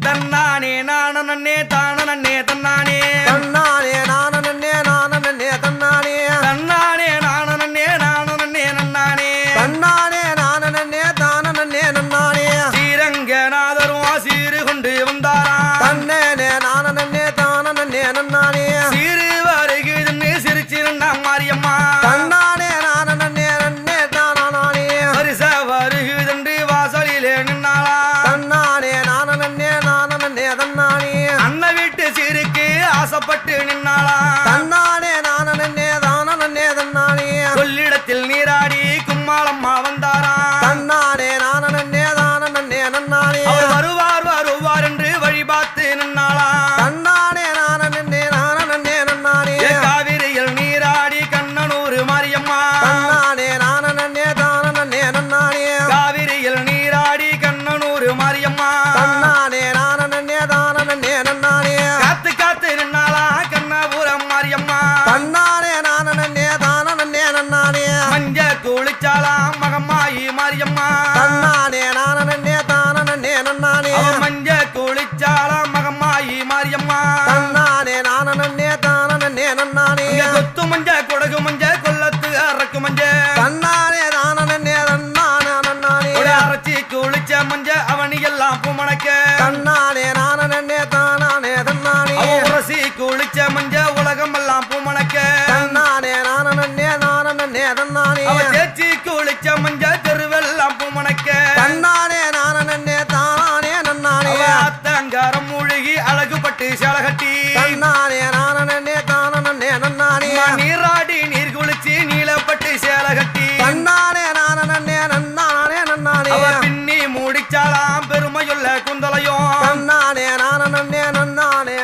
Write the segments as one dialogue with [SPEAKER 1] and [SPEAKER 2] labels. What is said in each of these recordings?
[SPEAKER 1] தன்னானே நானே தானே தன்னானே
[SPEAKER 2] தன்னானே நானே நானே தன்னானே
[SPEAKER 1] தன்னானே நானே நன்னானே
[SPEAKER 2] தன்னானே நானே தானே நன்னானே
[SPEAKER 1] ஸ்ரீரங்கநாதரும் சீரு கொண்டு வந்தாரா
[SPEAKER 2] தன்னே நானே தானே நன்னானே
[SPEAKER 1] சீரு வருகுதுன்னு சிரிச்சிருந்தா மாரியம்மா
[SPEAKER 2] தன்னானே நானே நன்னே தானே
[SPEAKER 1] வருஷ வருகுதென்று வாசலிலே நின்னாளா
[SPEAKER 2] தன்னானே நானே தன்னானே
[SPEAKER 1] அண்ண வீட்டு சீருக்கு ஆசைப்பட்டு நின்னாளா
[SPEAKER 2] தன்னானே நானே தானே தன்னானே
[SPEAKER 1] கொள்ளிடத்தில் நீராடி கும்மாளம்மா வந்தாரா
[SPEAKER 2] தன்னானே நானே தானே நன்னானே
[SPEAKER 1] அவர் வருவார் என்று வழிபார்த்து நின்னாளா
[SPEAKER 2] தன்னானே நானே நன்னானே
[SPEAKER 1] காவிரியில் நீராடி கண்ணனூர் மாரியம்மா
[SPEAKER 2] தன்னானே நானே தானே நன்னானே
[SPEAKER 1] காவிரியில் நீராடி கண்ணனூர் மாரியம்மா
[SPEAKER 2] தன்னானே நானே தானே நன்னானே
[SPEAKER 1] காத்து காத்து நின்னாளா கண்ணபுரம் மாரியம்மா
[SPEAKER 2] தன்னானே நானே தானே நன்னானே
[SPEAKER 1] மஞ்ச குளிச்சாளா மகம்மாயி மாரியம்மா
[SPEAKER 2] தன்னானே நானே தானே நன்னானே
[SPEAKER 1] அவ மஞ்ச குளிச்சாளா மகம்மாயி மாரியம்மா
[SPEAKER 2] தன்னானே நானே தானே நன்னானே
[SPEAKER 1] இங்க கொத்து மஞ்ச கொடகு மஞ்ச கொல்லத்து அரக்கு மஞ்ச
[SPEAKER 2] தன்னானே நானே நன்னானே
[SPEAKER 1] அரைச்சி குளிச்ச மஞ்ச அவனி எல்லாம் பூமணக்க
[SPEAKER 2] தன்னானே நானே தானே தன்னானே
[SPEAKER 1] அவ உரசி குளிச்ச மஞ்ச உலகம் எல்லாம் பூமணக்க
[SPEAKER 2] தன்னானே நானே தன்னானே
[SPEAKER 1] அவ தேச்சி குளிச்ச மஞ்ச தெருவெல்லாம் பூமணக்க
[SPEAKER 2] தன்னானே நானே தானே நன்னானே
[SPEAKER 1] அவ அத்தங்காரம் மூழ்கி அழகுபட்டு சேலகட்டி
[SPEAKER 2] தன்னானே நானே தானே நன்னானே
[SPEAKER 1] நீராடி நீர் குளிச்சு நீலப்பட்டு சேலகட்டி
[SPEAKER 2] தன்னானே நானே நன்னானே
[SPEAKER 1] அவ பின்னி மூடிச்சாலாம் பெருமையுள்ள குந்தலையும்
[SPEAKER 2] தன்னானே நானே நன்னானே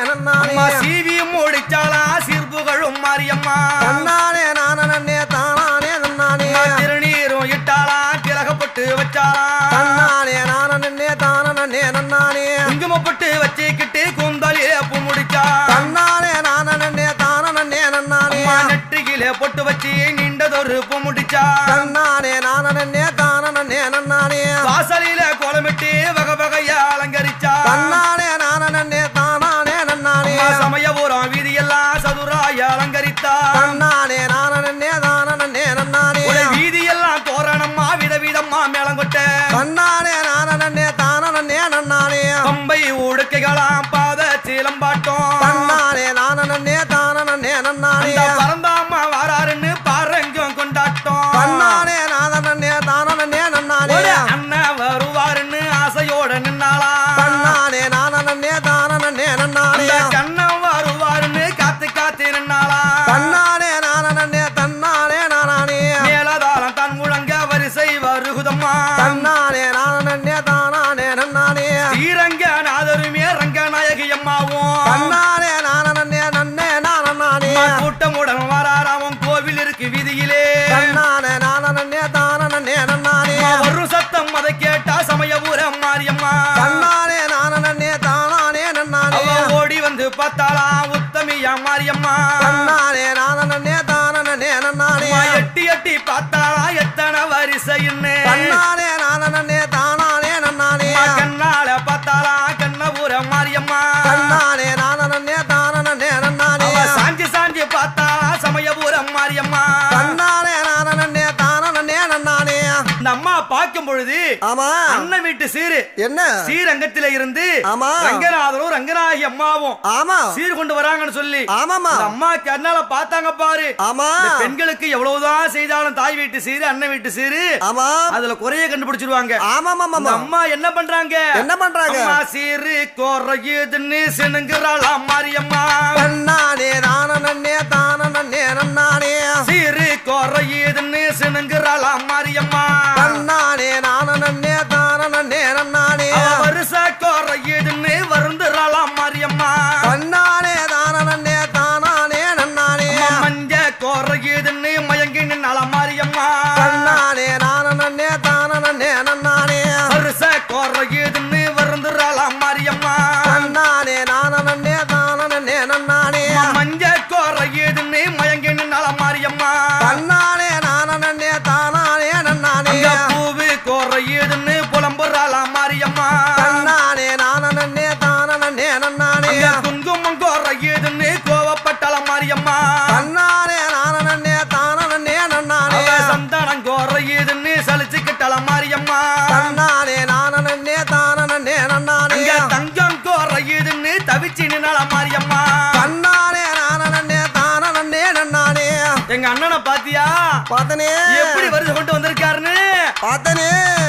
[SPEAKER 1] அம்மா சீவி மூடிச்சாலா சிற்புகளும் மாரியம்மா
[SPEAKER 2] தன்னானே நானே தானே நன்னானே
[SPEAKER 1] திருநீரும் இட்டாளா திலகப்பட்டு வச்சாளா
[SPEAKER 2] தன்னானே நானே தானே நன்னானே
[SPEAKER 1] குங்குமப்பட்டு வச்சுக்கிட்டு குந்தலிலே பூ முடிச்சா
[SPEAKER 2] தன்னானே நானே தானே நன்னானே
[SPEAKER 1] நெற்றியிலே பொட்டு வச்சு நின்றதொரு பூ முடிச்சா
[SPEAKER 2] தன்னானே நானே தானே நன்னானே
[SPEAKER 1] வாசலில கோலமிட்டு வகை வகையா அலங்கரிச்சா
[SPEAKER 2] தன்னானே நானே தானே நன்னானே
[SPEAKER 1] சமயபுரம் வீதியெல்லாம் சதுராய அலங்கரித்தா
[SPEAKER 2] தன்னானே நானே தானே நன்னானே
[SPEAKER 1] வீதியெல்லாம் தோரணம்மா விதவிதம்மா மேளங்கொட்ட
[SPEAKER 2] தன்னானே நானே தானே நன்னானே
[SPEAKER 1] பம்பை உடுக்கைகளாம் பாத சீலம்பாட்டம்
[SPEAKER 2] தன்னானே நானே தானே நன்னானே
[SPEAKER 1] பரந்தாமா வாராருன்னு பாருங்கும் கொண்டாட்டம்
[SPEAKER 2] தன்னானே நானே தானே நன்னானே
[SPEAKER 1] அண்ணன் வருவாருன்னு ஆசையோட நின்னாளா
[SPEAKER 2] தன்னானே நானே தானே நன்னானே
[SPEAKER 1] கண்ணன் வருவாருன்னு காத்து காத்து நின்னாளா
[SPEAKER 2] தன்னானே நானே நானே
[SPEAKER 1] மேலதாளம் தான் முழங்க வரிசை வருகுதம்மா
[SPEAKER 2] தன்னானே நானே தானே நன்னானே
[SPEAKER 1] ஸ்ரீரங்கநாதருமே ரங்கநாயகி அம்மாவும்
[SPEAKER 2] தன்னானே நானே நானே
[SPEAKER 1] கூட்டமுடன் வாராராவும் கோவில் இருக்கு வீதியிலே
[SPEAKER 2] தன்னானே நானே தானே நன்னானே
[SPEAKER 1] வரும் சத்தம் அதை கேட்டா சமயபுரம் மாரியம்மா
[SPEAKER 2] தன்னானே நானே தானே நன்னானே
[SPEAKER 1] ஓடி வந்து பார்த்தாளா உத்தமியா மாரியம்மா
[SPEAKER 2] தன்னானே நானே தானே நன்னானே
[SPEAKER 1] எட்டி எட்டி பார்த்தாளா எத்தனை வரிசைன்னு
[SPEAKER 2] தன்னானே நானே தானே நன்னானே
[SPEAKER 1] கண்ணால பார்த்தாளா கண்ணபுரம் மாரியம்மா
[SPEAKER 2] தன்னானே நானே தானே நன்னானே
[SPEAKER 1] சாஞ்சி சாஞ்சி பார்த்தாளா சமயபுரம் மாரியம்மா
[SPEAKER 2] தன்னானே நானே தானே நன்னானே
[SPEAKER 1] இந்த அம்மா பார்க்கும் பொழுது
[SPEAKER 2] ஆமா
[SPEAKER 1] அண்ணன் வீட்டு சீரு
[SPEAKER 2] என்ன
[SPEAKER 1] ஸ்ரீரங்கத்தில இருந்து
[SPEAKER 2] ஆமா
[SPEAKER 1] ரங்கநாதரும் ரங்கநாயகி அம்மாவும்
[SPEAKER 2] ஆமா
[SPEAKER 1] சீர் கொண்டு வராங்கன்னு சொல்லி
[SPEAKER 2] ஆமாமா
[SPEAKER 1] அந்த அம்மா கண்ணால பார்த்தாங்க பாரு
[SPEAKER 2] ஆமா
[SPEAKER 1] இந்த பெண்களுக்கு எவ்வளவுதான் செய்தாலும் தாய் வீட்டு சீரு அண்ணன் வீட்டு சீரு
[SPEAKER 2] ஆமா
[SPEAKER 1] அதுல குறைய கண்டுபிடிச்சிருவாங்க
[SPEAKER 2] ஆமாமா
[SPEAKER 1] அந்த அம்மா என்ன பண்றாங்க அம்மா சீரு குறையுதுன்னு சினுங்குறாளாம் மாரியம்மா
[SPEAKER 2] தன்னானே நானே தானே நன்னானே
[SPEAKER 1] சீரு குறையுதுன்னு சினுங்குறாளாம் மாரியம்மா
[SPEAKER 2] தன்னானே நானே தானே நன்னானே
[SPEAKER 1] வருஷ குறையுதுன்னு வருந்துறாளாம் மாரியம்மா
[SPEAKER 2] தன்னானே தானே தானே நன்னானே
[SPEAKER 1] மஞ்ச குறையுதுன்னு மயங்கி நின்னாளாம் மாரியம்மா
[SPEAKER 2] தன்னானே நானே தானே நன்னானே
[SPEAKER 1] வருஷ குறையுதுன்னு வருந்துறாளாம் மாரியம்மா
[SPEAKER 2] தன்னானே நானே தானே நன்னானே
[SPEAKER 1] மஞ்ச குறையுதுன்னு மயங்கி நின்னாளாம் மாரியம்மா
[SPEAKER 2] தன்னானே நானே தானே நன்னானே
[SPEAKER 1] பூவு குறையுதுன்னு
[SPEAKER 2] பார்த்தனே
[SPEAKER 1] எப்படி வருது கொண்டு வந்திருக்காருன்னு
[SPEAKER 2] பார்த்தனே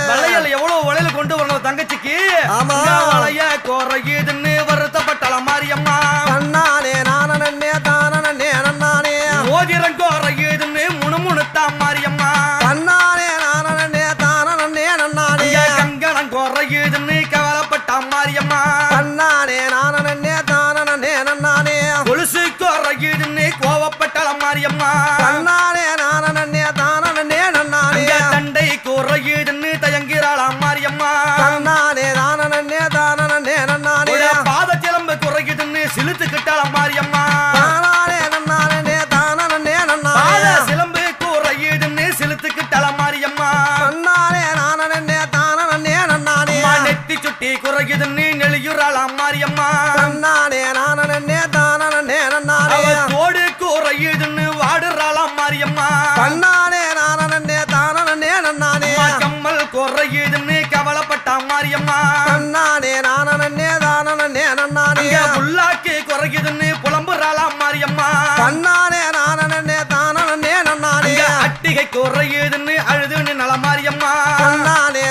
[SPEAKER 1] வளையல் எவ்வளவு வளையல் கொண்டு வரணும் தங்கச்சிக்கு
[SPEAKER 2] ஆமா.
[SPEAKER 1] வளைய குறையுதுன்னு வருத்தப்பட்டலாம் மாரியம்மா
[SPEAKER 2] தன்னானே நானே தானே நன்னானே
[SPEAKER 1] ஓதிரம் குறையுதுன்னு முணுமுணுத்தா மாரியம்மா
[SPEAKER 2] தன்னானே நானே தானே நன்னானே
[SPEAKER 1] கங்கணம் குறையுதுன்னு கவலைப்பட்டா மாரியம்மா
[SPEAKER 2] தன்னானே நானே தானே நன்னானே
[SPEAKER 1] கொலுசு குறையுதுன்னு கோவப்பட்டலாம் மாரியம்மா
[SPEAKER 2] தன்னானே நானே தானே நன்னானே
[SPEAKER 1] தண்டை குறையுதுன்னு தயங்கிறாளாம் மாரியம்மா
[SPEAKER 2] தன்னானே தானே நன்னானே
[SPEAKER 1] பாத சிலம்பு குறையுதுன்னு சிலுத்துக்கிட்டாளாம் மாரியம்மா
[SPEAKER 2] தானே நன்னானே தானே நன்னானே
[SPEAKER 1] பாத சிலம்பு குறையுதுன்னு சிலுத்துக்கிட்டாளாம் மாரியம்மா
[SPEAKER 2] தன்னானே நானே தானே நன்னானே
[SPEAKER 1] நெத்தி சுட்டி குறையுதுன்னு நெளியுறாளாம் மாரியம்மா
[SPEAKER 2] தன்னானே நானே தானே நன்னானே
[SPEAKER 1] தோடு குறையுதுன்னு வாடுறாளாம் மாரியம்மா
[SPEAKER 2] தன்னானே நானே தானே நன்னானே
[SPEAKER 1] கம்மல் குறையுதுன்னு கவலைப்பட்டா மாரியம்மா
[SPEAKER 2] தன்னானே நானே தானே நன்னானே
[SPEAKER 1] புல்லாக்கு குறையுதுன்னு புலம்புறாளாம் மாரியம்மா
[SPEAKER 2] தன்னானே நானே தானே நன்னானே
[SPEAKER 1] அட்டிகை குறையுதுன்னு அழுதுன்னு நல மாரியம்மா
[SPEAKER 2] தன்னானே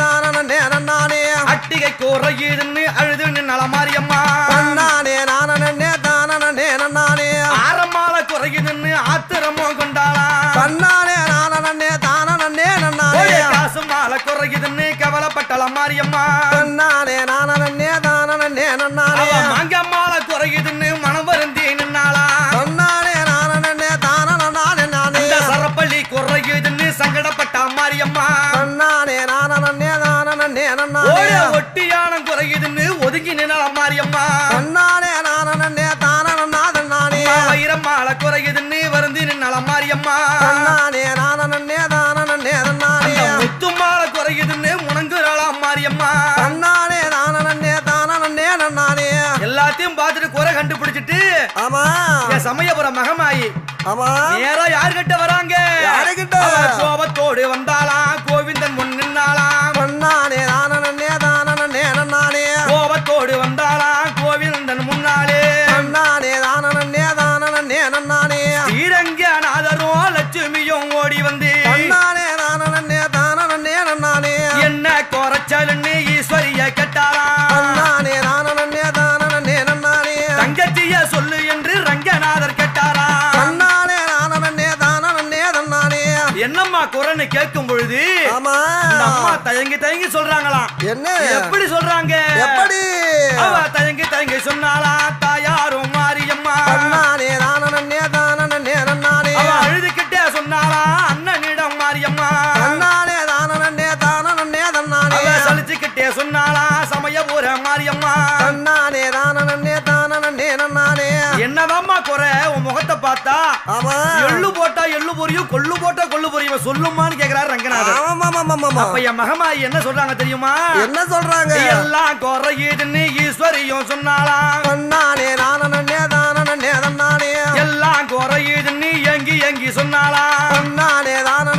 [SPEAKER 2] தானே நன்னானே
[SPEAKER 1] அட்டிகை குறையுதுன்னு அழுதுன்னு நல மாரியம்மா
[SPEAKER 2] தன்னானே தானே நன்னானே
[SPEAKER 1] ஆரமால குறையுதுன்னு ஆத்திரமோ கொண்டாளா
[SPEAKER 2] தன்னானே தானே நன்னானே
[SPEAKER 1] காசு மாலை குறையுதுன்னு கவலைப்பட்டலாம் மாரியம்மா
[SPEAKER 2] தன்னானே தானே நன்னானே
[SPEAKER 1] மாங்க மாலை குறையுதுன்னு மனம் வருந்தி நின்னாளா
[SPEAKER 2] தன்னானே தானே நானே
[SPEAKER 1] சரப்பள்ளி குறையுதுன்னு சங்கடப்பட்டா மாரியம்மா
[SPEAKER 2] தன்னானே நன்னானே
[SPEAKER 1] ஒட்டியானம் குறையுதுன்னு ஒதுங்கி நின்னாளா மாரியம்மா
[SPEAKER 2] தன்னானே தானே நன்னானே
[SPEAKER 1] வைரம் மாலை குறையுதுன்னு வருந்தி நின்னாளா மாரியம்மா
[SPEAKER 2] தன்னானே தானே நன்னானே
[SPEAKER 1] முத்து மாலை குறையுதுன்னு முணங்குறாளா மாரியம்மா
[SPEAKER 2] தன்னானே தானே நன்னானே
[SPEAKER 1] எல்லாத்தையும் பார்த்துட்டு குறை கண்டுபிடிச்சிட்டு
[SPEAKER 2] ஆமா
[SPEAKER 1] என் சமயபுரம் மகமாயி
[SPEAKER 2] ஆமா
[SPEAKER 1] நேரா யாருகிட்ட வராங்க
[SPEAKER 2] யாருகிட்ட?
[SPEAKER 1] கோபத்தோடு வந்தாளாம் கோவிந்தன் முன் நின்னாளாம்
[SPEAKER 2] தன்னானே தானே நன்னானே
[SPEAKER 1] கோபத்தோடு வந்தாளாம் கோவிந்தன் முன்னாலே
[SPEAKER 2] தன்னானே தானே நன்னானே
[SPEAKER 1] ஸ்ரீரங்கநாதரும் லட்சுமியும் ஓடி வந்து
[SPEAKER 2] தன்னானே தானே நன்னானே
[SPEAKER 1] என்ன குறைச்சலுன்னு ஈஸ்வரிய கேட்டாளாம்
[SPEAKER 2] தன்னானே தானே நன்னானே
[SPEAKER 1] தங்கச்சிய சொல்லு என்று ரங்கநாதர் கேட்டாராம்
[SPEAKER 2] தன்னானே தானே நன்னானே
[SPEAKER 1] என்னம்மா குறைன்னு கேட்கும் பொழுது
[SPEAKER 2] ஆமா
[SPEAKER 1] இந்த அம்மா தயங்கி சொல்றாங்களாம்
[SPEAKER 2] என்ன
[SPEAKER 1] எப்படி சொல்றாங்க
[SPEAKER 2] எப்படி
[SPEAKER 1] அவ தயங்கி சொன்னாளா தாயாரும் மாரியம்மா
[SPEAKER 2] தன்னானே தானே நன்னானே
[SPEAKER 1] அவ அழுதுகிட்டே சொன்னாளா அண்ணனிடம் மாரியம்மா
[SPEAKER 2] தன்னானே தானே
[SPEAKER 1] அவ சலிச்சுக்கிட்டே சொன்னாளா சமயபுர மாரியம்மா
[SPEAKER 2] தன்னானே தானே நன்னானே
[SPEAKER 1] என்னதாம்மா குறை உன் முகத்தை பார்த்தா
[SPEAKER 2] ஆமா
[SPEAKER 1] எள்ளு போட்டா எள்ளு பொரியும் கொள்ளு போட்டா கொள்ளு பொரியும் சொல்லுமான்னு கேக்குறாரு ரங்கநாதர்
[SPEAKER 2] ஆமா
[SPEAKER 1] அப்ப என் மகமாயி என்ன சொல்றாங்க தெரியுமா
[SPEAKER 2] என்ன சொல்றாங்க
[SPEAKER 1] எல்லாம் குறையுதுன்னு ஈஸ்வரியும் சொன்னாலாம்
[SPEAKER 2] தன்னானே தானே நன்னானே
[SPEAKER 1] எல்லாம் குறையுதுன்னு எங்கி சொன்னாலாம்
[SPEAKER 2] தன்னானே தானே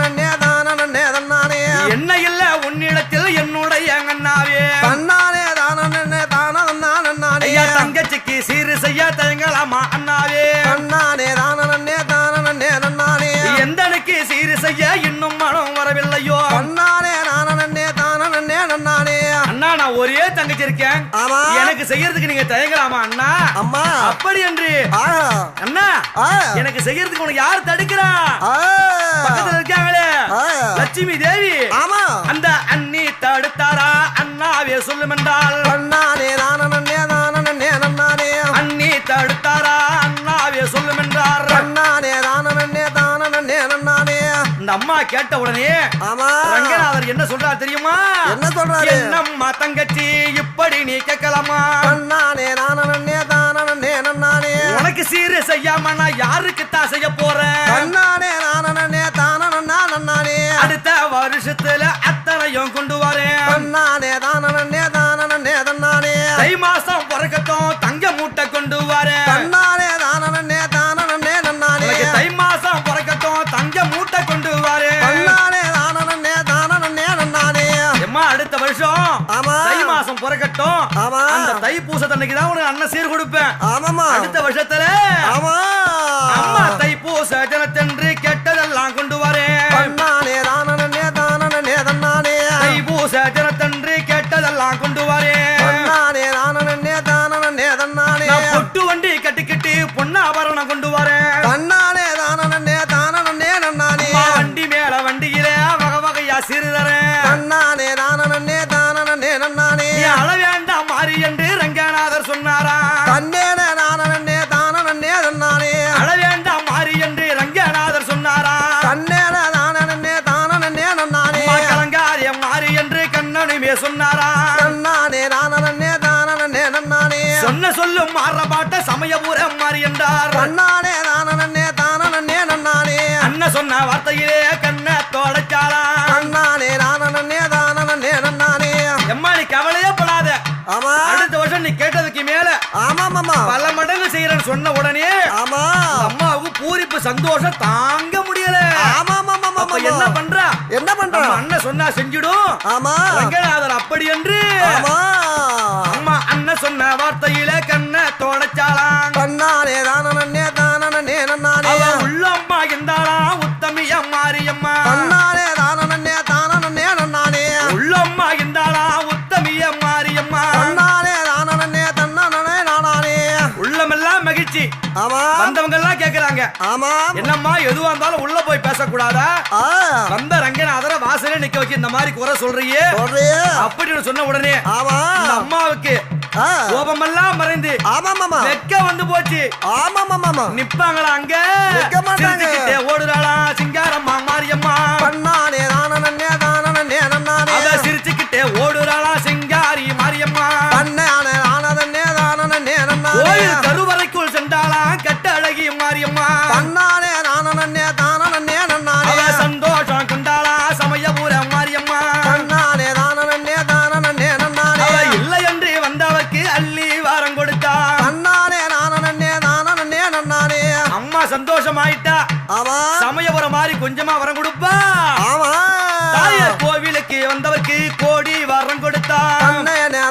[SPEAKER 2] நன்னானே
[SPEAKER 1] என்ன இல்ல உன்னிடத்தில் என்னுடைய அண்ணாவே
[SPEAKER 2] தன்னானே நன்னானே
[SPEAKER 1] ஐயா தங்கச்சிக்கு சீரு செய்ய தயங்கலாமா அண்ணாவே
[SPEAKER 2] தன்னானே நன்னானே
[SPEAKER 1] எந்தனுக்கு சீரு செய்ய இன்னும் மனம் வரவில்லையோ
[SPEAKER 2] தன்னானே நன்னானே
[SPEAKER 1] அண்ணா நான் ஒரே தங்கச்சி இருக்கேன்
[SPEAKER 2] ஆமா
[SPEAKER 1] எனக்கு செய்யறதுக்கு நீங்க தயங்கலாமா அண்ணா
[SPEAKER 2] அம்மா
[SPEAKER 1] அப்படி என்று அண்ணா எனக்கு செய்யறதுக்கு உனக்கு யார் தடுக்கிறா பக்கத்துல இருக்காங்களே லட்சுமி தேவி
[SPEAKER 2] ஆமா
[SPEAKER 1] அந்த அண்ணி தடுத்தாரா அண்ணாவே சொல்லும் என்றால்
[SPEAKER 2] தன்னானே நன்னானே
[SPEAKER 1] அண்ணி தடுத்தாரா அண்ணாவே சொல்லும் என்றார்
[SPEAKER 2] தன்னானே நன்னானே
[SPEAKER 1] இந்த அம்மா கேட்ட உடனே
[SPEAKER 2] ஆமா
[SPEAKER 1] ரங்கநாதர் என்ன சொல்றாரு தெரியுமா
[SPEAKER 2] என்ன சொல்றாரு
[SPEAKER 1] என்னம்மா தங்கச்சி இப்படி நீ கேட்கலாமா
[SPEAKER 2] தன்னானே நன்னானே
[SPEAKER 1] உனக்கு சீரு செய்யாம நான் யாருக்கு தான் செய்ய போறேன்
[SPEAKER 2] தன்னானே நன்னானே
[SPEAKER 1] அடுத்த வருஷத்துல அத்தனையும் கொண்டு வரேன்
[SPEAKER 2] தன்னானே தன்னானே
[SPEAKER 1] தை மாசம் பிறக்கட்டும் தங்க மூட்டை கொண்டு வரேன்
[SPEAKER 2] தன்னானே நன்னானே
[SPEAKER 1] உனக்கு தை மாசம் பிறக்கட்டும் தங்க மூட்டை கொண்டு வரேன்
[SPEAKER 2] தன்னானே நன்னானே
[SPEAKER 1] எம்மா அடுத்த வருஷம்
[SPEAKER 2] ஆமா
[SPEAKER 1] தை மாசம் பிறக்கட்டும்
[SPEAKER 2] ஆமா
[SPEAKER 1] அந்த தை பூசத்தன்னைக்கு தான் உனக்கு அண்ணன் சீர் கொடுப்பேன்
[SPEAKER 2] ஆமாமா
[SPEAKER 1] அடுத்த வருஷத்துல
[SPEAKER 2] ஆமா
[SPEAKER 1] அம்மா தை பூச தினத்தன்று கெட்டதெல்லாம் கொண்டு
[SPEAKER 2] நன்னானே
[SPEAKER 1] சொன்ன சொல்லும் மாறபாட்ட சமயபுரம் மாறி என்றார்.
[SPEAKER 2] தன்னானே தானே தானே நன்னானே
[SPEAKER 1] அண்ணன் சொன்ன வார்த்தையிலே கண்ண தோடைச்சாளா.
[SPEAKER 2] தன்னானே தானே நன்னானே
[SPEAKER 1] எம்மா நீ கவலையே படாத.
[SPEAKER 2] ஆமா
[SPEAKER 1] அடுத்த வருஷம் நீ கேட்டதுக்கு மேல
[SPEAKER 2] ஆமா மாமா
[SPEAKER 1] பல மடங்கு செய்யறேன்னு சொன்ன உடனே
[SPEAKER 2] ஆமா
[SPEAKER 1] அம்மாவுக்கு பூரிப்பு சந்தோஷம் தாங்க முடியல.
[SPEAKER 2] ஆமா மாமா
[SPEAKER 1] அப்ப என்ன பண்றா?
[SPEAKER 2] என்ன பண்ற
[SPEAKER 1] நம்ம அண்ணன் சொன்னா செஞ்சிடும்.
[SPEAKER 2] ஆமா
[SPEAKER 1] ரங்கநாதர் அப்படி என்று
[SPEAKER 2] ஆமா
[SPEAKER 1] அம்மா அண்ணன் சொன்ன வார்த்தையில கண்ண தோடைச்சாளாம்.
[SPEAKER 2] தன்னானே தானே நன்னானே
[SPEAKER 1] அவ உள்ளம்மா இருந்தாளா உத்தமிய மாரியம்மா.
[SPEAKER 2] தன்னானே தானே நன்னானே
[SPEAKER 1] உள்ளம்மா இருந்தாளா உத்தமிய மாரியம்மா.
[SPEAKER 2] தன்னானே தன்னானே நானே
[SPEAKER 1] உள்ளமெல்லாம் மகிழ்ச்சி.
[SPEAKER 2] ஆமா
[SPEAKER 1] வந்தவங்க எல்லாம் கேக்குறாங்க
[SPEAKER 2] ஆமா
[SPEAKER 1] என்னம்மா எதுவா இருந்தாலும் உள்ள போய் பேசக்கூடாதா?
[SPEAKER 2] ஆ
[SPEAKER 1] வந்த ரங்கநாதர வாசலே நிக்க வச்சு இந்த மாதிரி குறை சொல்றியே
[SPEAKER 2] சொல்றியே
[SPEAKER 1] அப்படின்னு சொன்ன உடனே
[SPEAKER 2] ஆமா
[SPEAKER 1] இந்த அம்மாவுக்கு
[SPEAKER 2] ஆ
[SPEAKER 1] கோபமெல்லாம் மறைந்து
[SPEAKER 2] ஆமா மாமா
[SPEAKER 1] வெக்க வந்து போச்சு.
[SPEAKER 2] ஆமா மாமா
[SPEAKER 1] நிப்பாங்களா அங்க
[SPEAKER 2] நிக்க மாட்டாங்க.
[SPEAKER 1] சிரிச்சுக்கிட்டே ஓடுறாளா சிங்காரம்மா மாரியம்மா.
[SPEAKER 2] தன்னானே தானே நன்னானே
[SPEAKER 1] அவ சிரிச்சுக்கிட்டே ஓடுறாளா சிங்காரி மாரியம்மா.
[SPEAKER 2] தன்னானே தானே நன்னானே
[SPEAKER 1] கோயில் கருவறைக்குள் சென்றாளா கட்ட அழகி மாரியம்மா.
[SPEAKER 2] தன்னானே நன்னானே
[SPEAKER 1] அவ சந்தோஷம் கொண்டாளா சமயபுர மாரியம்மா.
[SPEAKER 2] தன்னானே நன்னானே
[SPEAKER 1] அவ இல்லை என்று வந்தவர்க்கு அள்ளி வாரம் கொடுத்தா.
[SPEAKER 2] தன்னானே நன்னானே
[SPEAKER 1] அம்மா சந்தோஷமாயிட்டா.
[SPEAKER 2] ஆமா
[SPEAKER 1] சமயபுரம் மாதிரி கொஞ்சமா வரம் கொடுப்பா.
[SPEAKER 2] ஆமா
[SPEAKER 1] தாயார் கோவிலுக்கு வந்தவர்க்கு கோடி வரம் கொடுத்தா.
[SPEAKER 2] தன்னானே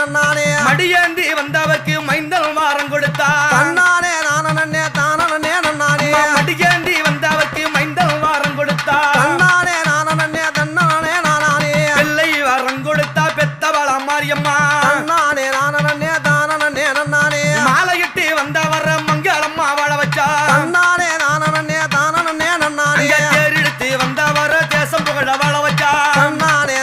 [SPEAKER 2] நன்னானே
[SPEAKER 1] மடியேந்தி வந்தவர்க்கு மைந்தல் வாரம் கொடுத்தா.
[SPEAKER 2] தன்னானே நன்னானே
[SPEAKER 1] மடியேந்தி வந்தவர்க்கு மைந்தல் வாரம் கொடுத்தா.
[SPEAKER 2] தன்னானே நானே
[SPEAKER 1] பிள்ளை வரம் கொடுத்தா பெத்தவள மாரியம்மா.
[SPEAKER 2] தன்னானே நன்னானே
[SPEAKER 1] மாலையிட்டு வந்தவர மங்களம்மா வாழ வச்சா.
[SPEAKER 2] தன்னானே நன்னானே
[SPEAKER 1] அங்க தேரெடுத்து வந்தவர தேசம் புகழ வாழ வச்சா.
[SPEAKER 2] தன்னானே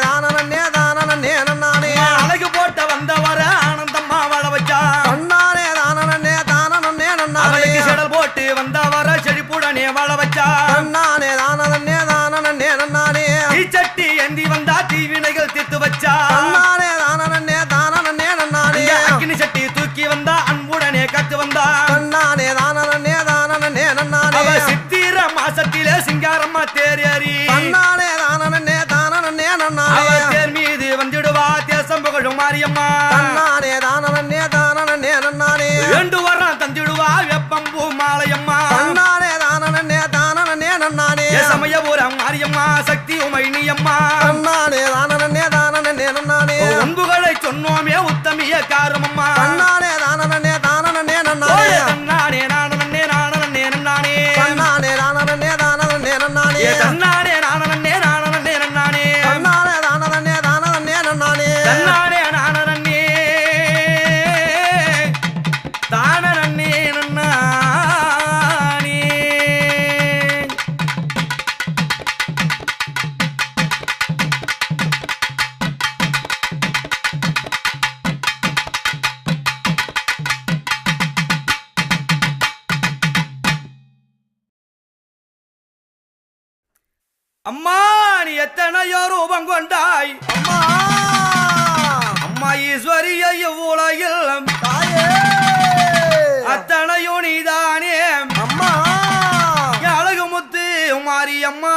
[SPEAKER 2] நன்னானே
[SPEAKER 1] அழகு போட்ட வந்தவர ஆனந்தம்மா வாழ வச்சா.
[SPEAKER 2] தன்னானே நன்னானே
[SPEAKER 1] அவளுக்கு செடல் போட்டு வந்தவர செழிப்புடனே வாழ வச்சா.
[SPEAKER 2] தன்னானே நன்னானே
[SPEAKER 1] தீச்சட்டி ஏந்தி வந்தா தீவினைகள் தீர்த்து வச்சா.
[SPEAKER 2] தன்னானே நன்னானே
[SPEAKER 1] அக்கினி சட்டி தூக்கி வந்தா அன்புடனே கத்து வந்தா.
[SPEAKER 2] தன்னானே நன்னானே
[SPEAKER 1] அவ சித்திர மாசத்திலே சிங்காரம்மா தேரேறி
[SPEAKER 2] தன்னானே
[SPEAKER 1] அவ தேர் மீது வந்துடுவா தேசம் புகழும் மாரியம்மா.
[SPEAKER 2] தன்னானே நன்னானே
[SPEAKER 1] ரெண்டு வாரம் தந்திடுவா வெப்பம்பூ மாலையம்மா.
[SPEAKER 2] தன்னானே நன்னானே
[SPEAKER 1] சமயபுரம் மாரியம்மா சக்தி உமைனியம்மா.
[SPEAKER 2] தன்னானே நன்னானே
[SPEAKER 1] அன்புகளை சொன்னோமே உத்தமிய காரமம்மா.
[SPEAKER 2] தன்னானே நன்னானே
[SPEAKER 1] தன்னானே நானே நானே நன்னானே.
[SPEAKER 2] தன்னானே நன்னானே
[SPEAKER 1] தன்னானே நானே நானே நன்னானே.
[SPEAKER 2] தன்னானே
[SPEAKER 1] தன்னானே நானே தானே நன்னானே. அம்மா நீ எத்தனையோ ரூபம் கொண்டாய்.
[SPEAKER 2] அம்மா
[SPEAKER 1] அம்மா ஈஸ்வரிய உலகில்
[SPEAKER 2] தாயே
[SPEAKER 1] அத்தனையோ நீதானே.
[SPEAKER 2] அம்மா
[SPEAKER 1] அழகு முத்து மாரியம்மா.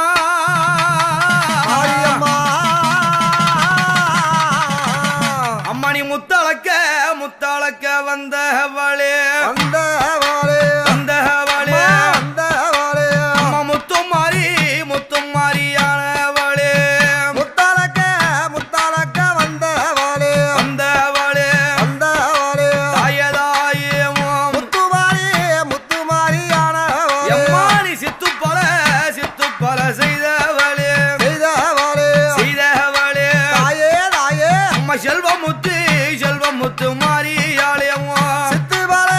[SPEAKER 2] மாரியம்மா
[SPEAKER 1] அம்மா நீ முத்தளக்க வந்தவளே
[SPEAKER 2] வந்தவளே
[SPEAKER 1] வந்தவளே.
[SPEAKER 2] வந்தவளே
[SPEAKER 1] அம்மா முத்தும் மாரியானவளே
[SPEAKER 2] முத்தாலக்க வந்தவளே
[SPEAKER 1] வந்தவளே.
[SPEAKER 2] வந்தவளே
[SPEAKER 1] தாயே
[SPEAKER 2] முத்துமாரியானவளே
[SPEAKER 1] எம்மா நீ சித்து பல செய்தவளே செய்தவளே.
[SPEAKER 2] தாயே
[SPEAKER 1] அம்மா செல்வமுத்து மாரியாளே.
[SPEAKER 2] சித்துவள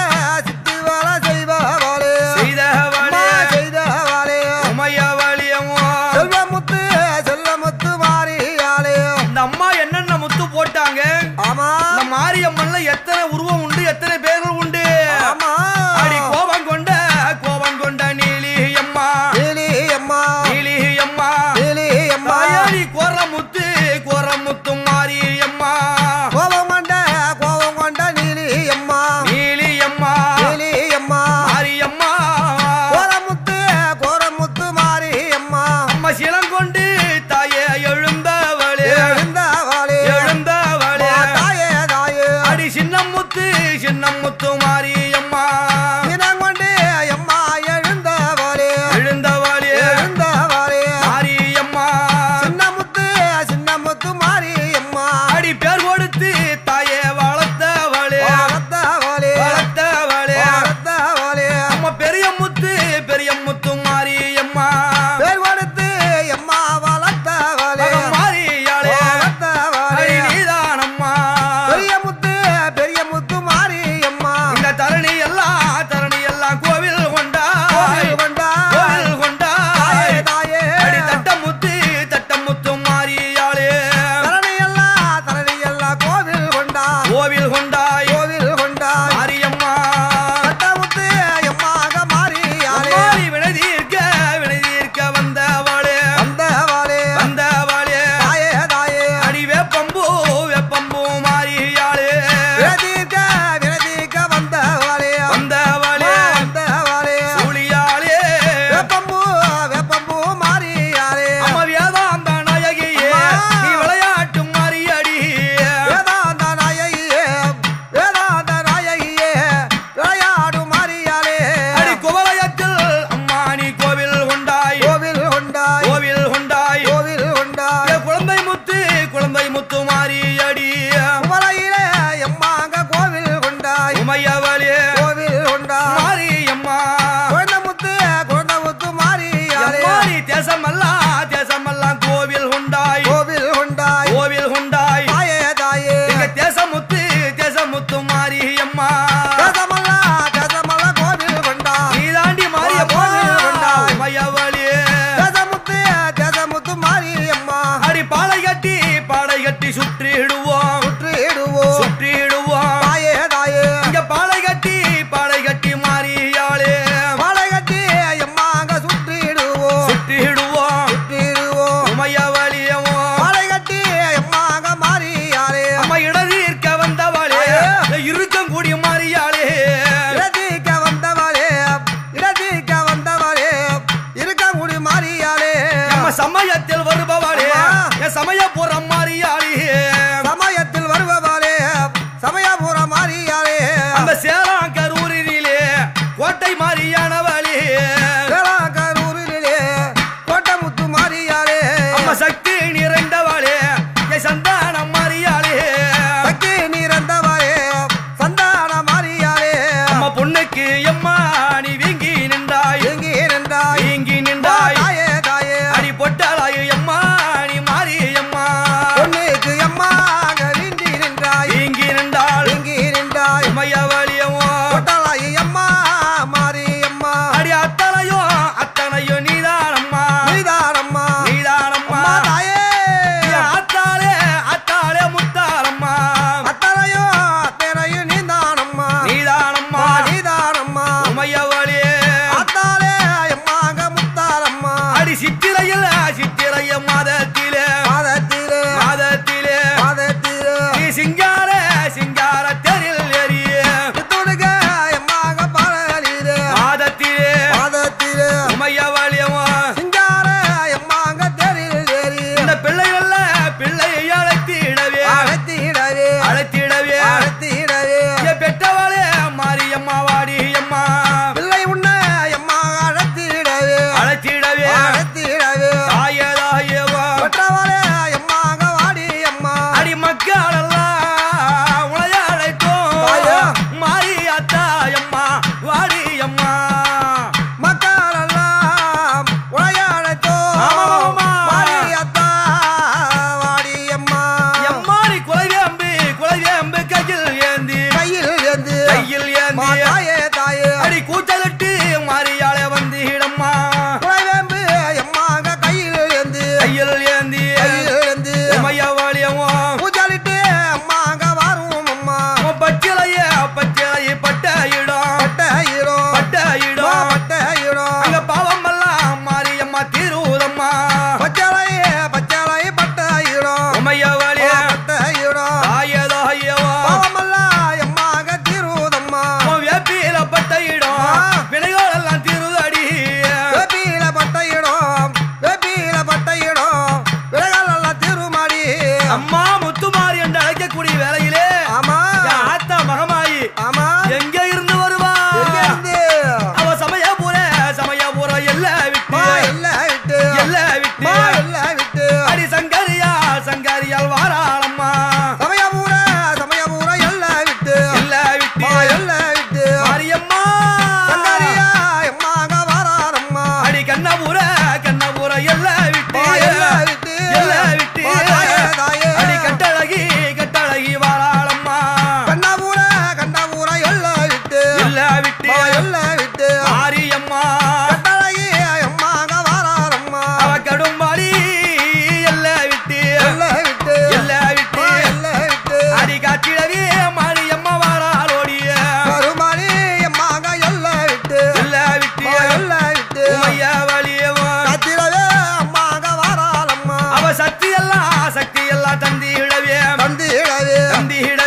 [SPEAKER 1] சின்ன முத்து மாரியம்மா
[SPEAKER 2] தினங்கொண்டு அம்மா எழுந்தவளே
[SPEAKER 1] எழுந்தவளே
[SPEAKER 2] எழுந்தவளே
[SPEAKER 1] மாரியம்மா
[SPEAKER 2] சின்ன முத்து மாரியம்மா
[SPEAKER 1] அடி பேர் கொடுத்து தாயே வளர்த்தவளே
[SPEAKER 2] வளர்த்தவளே
[SPEAKER 1] வளர்த்தவளே
[SPEAKER 2] வளர்த்தவளே
[SPEAKER 1] அம்மா பெரிய முத்து மாரியம்மா
[SPEAKER 2] பேர் கொடுத்து அம்மா வளர்த்தவளே
[SPEAKER 1] மாரியாளே
[SPEAKER 2] வளர்த்தவளே
[SPEAKER 1] நீதானம்மா
[SPEAKER 2] பெரிய முத்து மாரியம்மா
[SPEAKER 1] இந்த தரணி எல்லாம் கோவில் கொண்டாய் கோவில் கொண்டாய்
[SPEAKER 2] தாயே
[SPEAKER 1] அடி தட்டமுத்து மாரியாளே
[SPEAKER 2] தரணி எல்லாம் கோவில் கொண்டாய்
[SPEAKER 1] கோவில் கொண்டாய் மாரியம்மா
[SPEAKER 2] தட்டமுத்து அம்மாக மாரியாளே
[SPEAKER 1] மாரி வினை தீர்க்க வந்தவளே
[SPEAKER 2] தாயே
[SPEAKER 1] அடி வேப்பம்பூ மாரியாளே
[SPEAKER 2] வினதீர்க்க வந்தவளே சூழியாளே வெப்பம்பூ மாரியாளே
[SPEAKER 1] அம்மா வேதாந்த நாயகியே நீ விளையாட்டு மாரியடி
[SPEAKER 2] வேதாந்த நாயகியே விளையாடு மாரியாளே
[SPEAKER 1] அடி குவலயத்தில் அம்மா நீ கோவில் கொண்டாய் குழந்தை முத்து மாரியடி
[SPEAKER 2] குமலையிலே எம்மாங்க கோவில் கொண்டாய்
[SPEAKER 1] உமையவளே மாரியம்மா
[SPEAKER 2] குழந்தை முத்து மாரியாளே
[SPEAKER 1] மாரி தேசமெல்லாம் கோவில் கொண்டாய்
[SPEAKER 2] தாயே
[SPEAKER 1] இங்க தேசமுத்து மாரியம்மா
[SPEAKER 2] தேசமல்லா கோவில் கொண்டாய்
[SPEAKER 1] நீதாண்டி மாரியம்மா
[SPEAKER 2] கோவில் கொண்டாய்.
[SPEAKER 1] உமையவளே
[SPEAKER 2] தேசமுத்து மாரியம்மா
[SPEAKER 1] அடி பாடை கட்டி சுற்றிடுவோம்
[SPEAKER 2] தாயே
[SPEAKER 1] இங்க பாடை கட்டி மாரியாளே
[SPEAKER 2] மாலை கட்டி எம்மாங்க சுற்றிடுவோம்
[SPEAKER 1] உமையவளியமோ
[SPEAKER 2] மாலை கட்டி எம்மாங்க மாரியாளே
[SPEAKER 1] அம்மா இடதீர்க்க வந்தவளே இருக்கம் கூடிய மாரியாளே
[SPEAKER 2] இடதீர்க்க வந்தவளே இருக்கக்கூடிய மாரியாளே
[SPEAKER 1] நம்ம சமயத்தில் வருபவளே என் சமயபுரம் மாரியாளே
[SPEAKER 2] சமயத்தில் வருபவளே சமயபுர மாரியாளே
[SPEAKER 1] அந்த சேராங்கரூரிலே கோட்டை மாரியானவளே
[SPEAKER 2] கரூரிலே கோட்டமுத்து மாரியாளே
[SPEAKER 1] அம்மா சக்தி நிறைந்தவளே என் சந்தானம் மாரியாளே
[SPEAKER 2] சக்தி நீரந்தவளே சந்தான மாரியாளே
[SPEAKER 1] அம்மா பொண்ணுக்கு எம்மா நீ வீங்கி நின்றாய்
[SPEAKER 2] தாயே
[SPEAKER 1] அடி பொட்டலாய் எம்மா நீ மாரியம்மா
[SPEAKER 2] பொண்ணுக்கு எம்மாங்க
[SPEAKER 1] வீங்கி நின்றாள்
[SPEAKER 2] நின்றாய்
[SPEAKER 1] உமையவளியமோ
[SPEAKER 2] பொட்டலாயி அம்மா மாரியம்மா
[SPEAKER 1] அடி அத்தனையும் நீதானம்மா
[SPEAKER 2] நீதானம்மா தாயே
[SPEAKER 1] என் அத்தாளே முத்தாரம்மா
[SPEAKER 2] அத்தனையும் நீதானம்மா
[SPEAKER 1] நீதானம்மா உமையவளே
[SPEAKER 2] அத்தாலே எம்மாங்க முத்தாரம்மா
[SPEAKER 1] அடி சித்திரைய மாதத்திலே நீ சிங்கார தெரில் எறிய
[SPEAKER 2] துடுக எம்மாங்க பாடலிலே
[SPEAKER 1] மாதத்திலே உமையவளியமோ
[SPEAKER 2] சிங்கார எம்மாங்க தெரியல் ஏறி
[SPEAKER 1] இந்த பிள்ளையை அழைத்திடவே என் பெற்றவளே மாரியம்மா வாடியம்மா
[SPEAKER 2] பிள்ளை உன்ன எம்மா
[SPEAKER 1] அழைத்திடவே தாயேவா
[SPEAKER 2] பெற்றவளே எம்மாங்க வாடி அம்மா
[SPEAKER 1] அடி மக்களெல்லாம் உளைய அழைத்தோம் மாரியாத்தாயம்மா வாடியம்மா
[SPEAKER 2] மக்களெல்லாம் உழையாழைத்தோ
[SPEAKER 1] ஆமாமாமா.
[SPEAKER 2] மாரியத்தா வாடி அம்மா
[SPEAKER 1] எம்மாரி குலவேம்பு கையில் ஏந்தி
[SPEAKER 2] கையில் ஏந்து தாயே
[SPEAKER 1] அடி கூச்சலிட்டு மாரியாளே வந்திடம்மா
[SPEAKER 2] குலவேம்பு எம்மாங்க கையில் ஏந்து
[SPEAKER 1] உமையவளியமோ
[SPEAKER 2] பூஜாலிட்டு அம்மாங்க வாரும் அம்மா
[SPEAKER 1] பச்சிலையே பட்ட இடம்
[SPEAKER 2] பட்ட இடம்
[SPEAKER 1] அங்க பாவமெல்லாம் மாரியம்மா தீருதம்மா
[SPEAKER 2] பச்சளை பட்ட இடம்
[SPEAKER 1] உமையவளியே
[SPEAKER 2] பட்ட இடம்
[SPEAKER 1] தாயேவா
[SPEAKER 2] பாவமெல்லாம்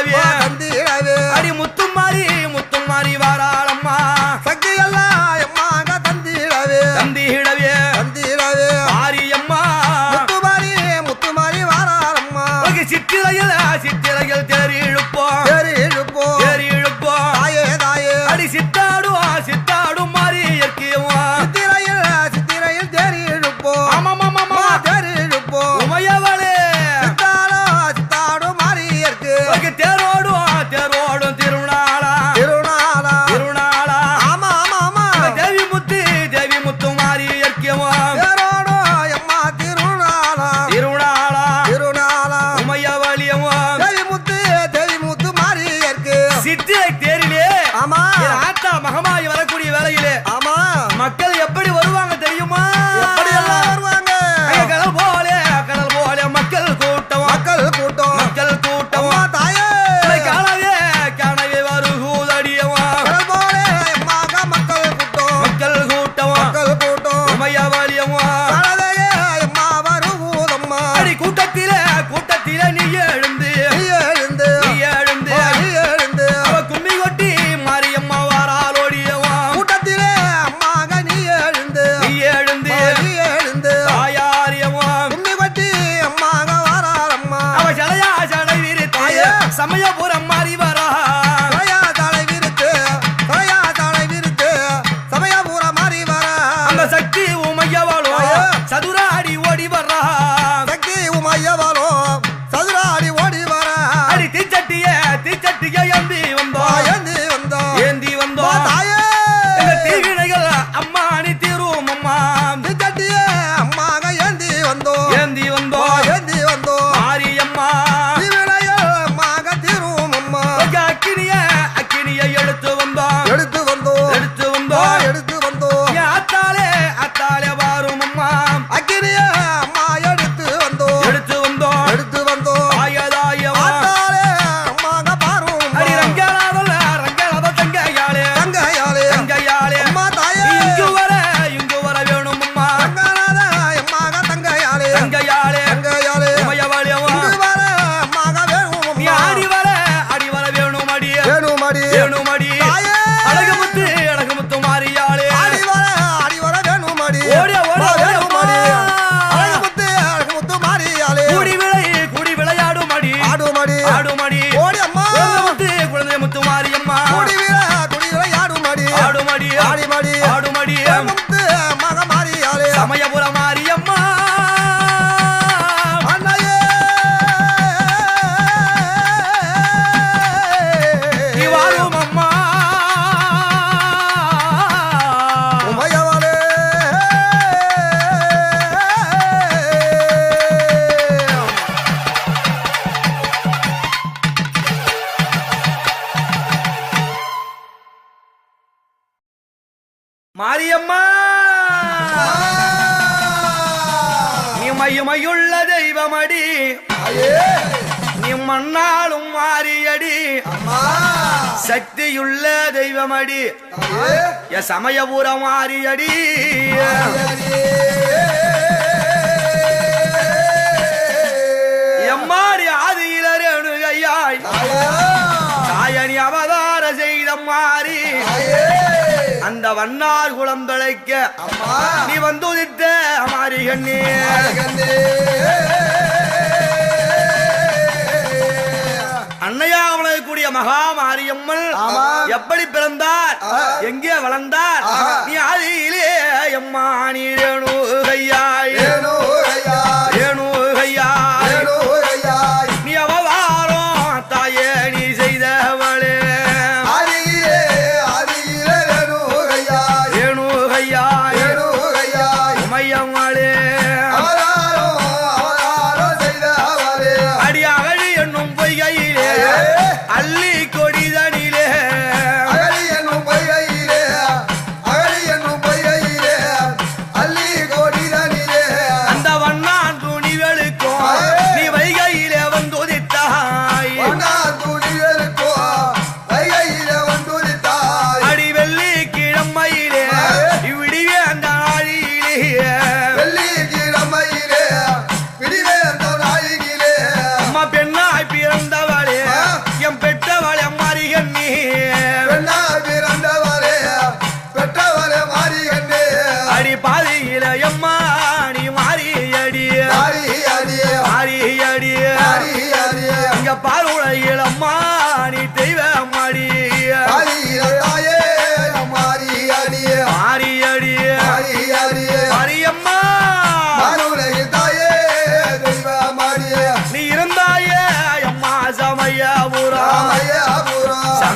[SPEAKER 1] தந்திடவே அடி முத்துமாரி முத்துமாரி வாராளம்மா
[SPEAKER 2] சக்தி எல்லாம் எம்மாங்க தந்திடவே
[SPEAKER 1] மாரியம்மா
[SPEAKER 2] முத்துமாரி வாராளம்மா
[SPEAKER 1] சித்திரையில் சித்திரையில் தேறி இழுப்போம்
[SPEAKER 2] தாயே
[SPEAKER 1] அடி சித்தாடும் சித்தாடும் மாறி இயற்கையவா
[SPEAKER 2] சித்திரையில் தேறி இழுப்போம்
[SPEAKER 1] ஆமாமாமா
[SPEAKER 2] தேறி இழுப்போம்
[SPEAKER 1] உமையவளே
[SPEAKER 2] சித்தாடும் மாறி இருக்கு
[SPEAKER 1] தேரோடும் திருநாளா
[SPEAKER 2] ஆமா
[SPEAKER 1] தேவி முத்து மாறி இயற்கையவா
[SPEAKER 2] தேரோடும் எம்மா திருநாளா
[SPEAKER 1] உமையவளியவா
[SPEAKER 2] தேவி முத்து மாறி இருக்கு
[SPEAKER 1] சித்திரை தேரிலே
[SPEAKER 2] ஆமா
[SPEAKER 1] ஆத்தா மகமாயி வரக்கூடிய வேளையிலே
[SPEAKER 2] ஆமா
[SPEAKER 1] மக்கள் எப்படி வருவாங்க தெரியுமா
[SPEAKER 2] எப்படி எல்லாம் வருவாங்க
[SPEAKER 1] கடல் போல மக்கள் கூட்டம்
[SPEAKER 2] அம்மா தாயே
[SPEAKER 1] காணவே வருகூதடியவா
[SPEAKER 2] கடல் போலே எம்மாக மக்கள் கூட்டம்
[SPEAKER 1] உமையவளியவா
[SPEAKER 2] கடலையே எம்மா வருகூதம்மா
[SPEAKER 1] அடி கூட்டத்திலே நீ எழுந்து அவ கும்மி கொட்டி மாரியம்மா வாராலோடியவா
[SPEAKER 2] கூட்டத்திலே அம்மாக நீ எழுந்து
[SPEAKER 1] தாயாரியவா
[SPEAKER 2] கும்மி கொட்டி அம்மாக வாராளம்மா
[SPEAKER 1] அவ ஜடை விரித்தாய சமயபுரம் மாறி வரா
[SPEAKER 2] தலை விரித்து சமயபுர மாறி வர
[SPEAKER 1] அந்த சக்தி உமையவளோ சதுராடி ஓடி வரா
[SPEAKER 2] சக்தி உமையவளோ சதுராடி ஓடி வர
[SPEAKER 1] அடி தீச்சட்டிய ஏந்தி வந்தோம்
[SPEAKER 2] தாயே
[SPEAKER 1] எங்க தீவினைகள் அம்மா நீ தீரும் அம்மா
[SPEAKER 2] சட்டியே அம்மாக ஏந்தி வந்தோம்
[SPEAKER 1] மாரியம்மா
[SPEAKER 2] தீவினையில் அம்மாக தீரும் அம்மா
[SPEAKER 1] அக்கினிய எடுத்து வந்தோம்
[SPEAKER 2] எடுத்து வந்தோம்
[SPEAKER 1] என் அத்தாலே வாரும் அம்மா
[SPEAKER 2] அக்கினிய அம்மா எடுத்து வந்தோம்
[SPEAKER 1] தாயதாயவா
[SPEAKER 2] ஆத்தாலே அம்மாக பாரும்
[SPEAKER 1] அடி ரங்கநாத தங்கையாளே
[SPEAKER 2] தங்கையாலே அம்மா தாயே
[SPEAKER 1] இங்கு வர வேணும் அம்மா
[SPEAKER 2] ரங்கநாத அம்மாக தங்கையாலே
[SPEAKER 1] உமையவளியவா
[SPEAKER 2] இங்கு வர அம்மாக வேணும்
[SPEAKER 1] நீ ஆடி வர வேணும் அடி
[SPEAKER 2] தாயே
[SPEAKER 1] அழகுமுத்து மாறியாளே
[SPEAKER 2] ஆடி வர வேணும் அடி
[SPEAKER 1] ஓடியா
[SPEAKER 2] வேணும் அடி அழகுமுத்து மாறியாலே
[SPEAKER 1] கூடி விளையாடும் அடி ஆடும் அடி
[SPEAKER 2] ஓடி அம்மா
[SPEAKER 1] குழந்தை முத்து மாரியம்மா
[SPEAKER 2] குடி விளையாடும் அடி
[SPEAKER 1] ஆடும் அடி
[SPEAKER 2] முத்து மக மாறியாலே
[SPEAKER 1] சமயபுர மாரியம்மா
[SPEAKER 2] அண்ணையே
[SPEAKER 1] நீ வாரும் அம்மா
[SPEAKER 2] உமையவளே
[SPEAKER 1] மாரியம்மா நீ மையுள்ள தெய்வமடி நீ மண்ணாலும் மாறியடி சக்தியுள்ள தெய்வமடி என் சமயபுர மாறியடி எம்மாடி ஆதியில ரேணுகையாய் தாயணி அவதார செய்த மாறி அந்த வண்ணார் குளம் தலைக்க நீ வந்துதித்த மாறி கண்ணே அன்னையாவளை கூடிய மகா மாரியம்மன் எப்படி பிறந்தார் எங்கே வளர்ந்தார் நீ ஆதியிலே எம்மா நீ ரேணுகையாய் நீ அவதாரம் தாயே நீ செய்தவளே உமையம்மாளே அடி அகழி என்னும் பொய்கையிலே அள்ளி கொடிதனிலே அந்த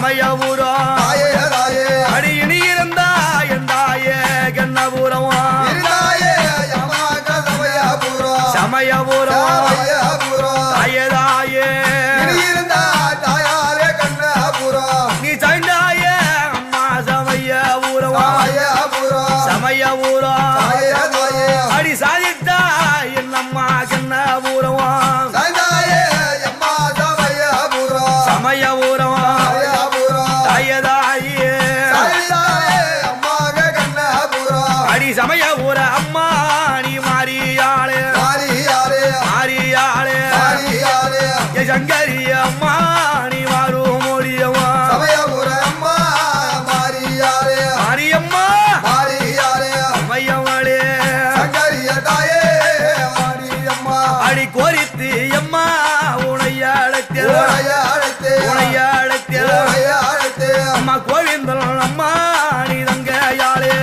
[SPEAKER 1] சமயபுரம்
[SPEAKER 2] தாயே தாயே
[SPEAKER 1] அடி இனி இருந்தா எந்தாயே கண்ணபுரம்
[SPEAKER 2] இருந்தாயே யமாக சமயபுரம்
[SPEAKER 1] சமயபுரம்
[SPEAKER 2] சமயபுரம்
[SPEAKER 1] தாயே தாயே
[SPEAKER 2] இனி இருந்தா தாயாரே கண்ணபுரம்
[SPEAKER 1] நீ சாய்ந்தாயே அம்மா சமயபுரம்
[SPEAKER 2] சமயபுரம்
[SPEAKER 1] சமயபுரம்
[SPEAKER 2] தாயே தாயே
[SPEAKER 1] அடி சாதித்தா என்னம்மா கண்ணபுரம்
[SPEAKER 2] தாயே யம்மா சமயபுரம்
[SPEAKER 1] சமயபுரம்
[SPEAKER 2] சமயபுரம்
[SPEAKER 1] தாயே தாயே
[SPEAKER 2] தாயே யம்மாக கண்ணபுரம்
[SPEAKER 1] அடி சமயபுர அம்மா நீ மாறியாளே
[SPEAKER 2] மாரியாரே
[SPEAKER 1] மாறியாளே
[SPEAKER 2] மாரியாரே
[SPEAKER 1] என் சங்கரி அம்மா நீ மாறும் மொழியம்மா
[SPEAKER 2] சமயபுரம் அம்மா மாரியாரே
[SPEAKER 1] மாரியம்மா
[SPEAKER 2] மாரியாரே
[SPEAKER 1] சமயமளே
[SPEAKER 2] சங்கரிய தாயே மாரியம்மா
[SPEAKER 1] அடி கோரித்து அம்மா உனைய அழைத்தே
[SPEAKER 2] ஓடைய அழைத்தே
[SPEAKER 1] உனைய அழைத்தே
[SPEAKER 2] ஓடைய அழைத்தே
[SPEAKER 1] அம்மா கோவிந்தன் அம்மா நீ தங்கையாளே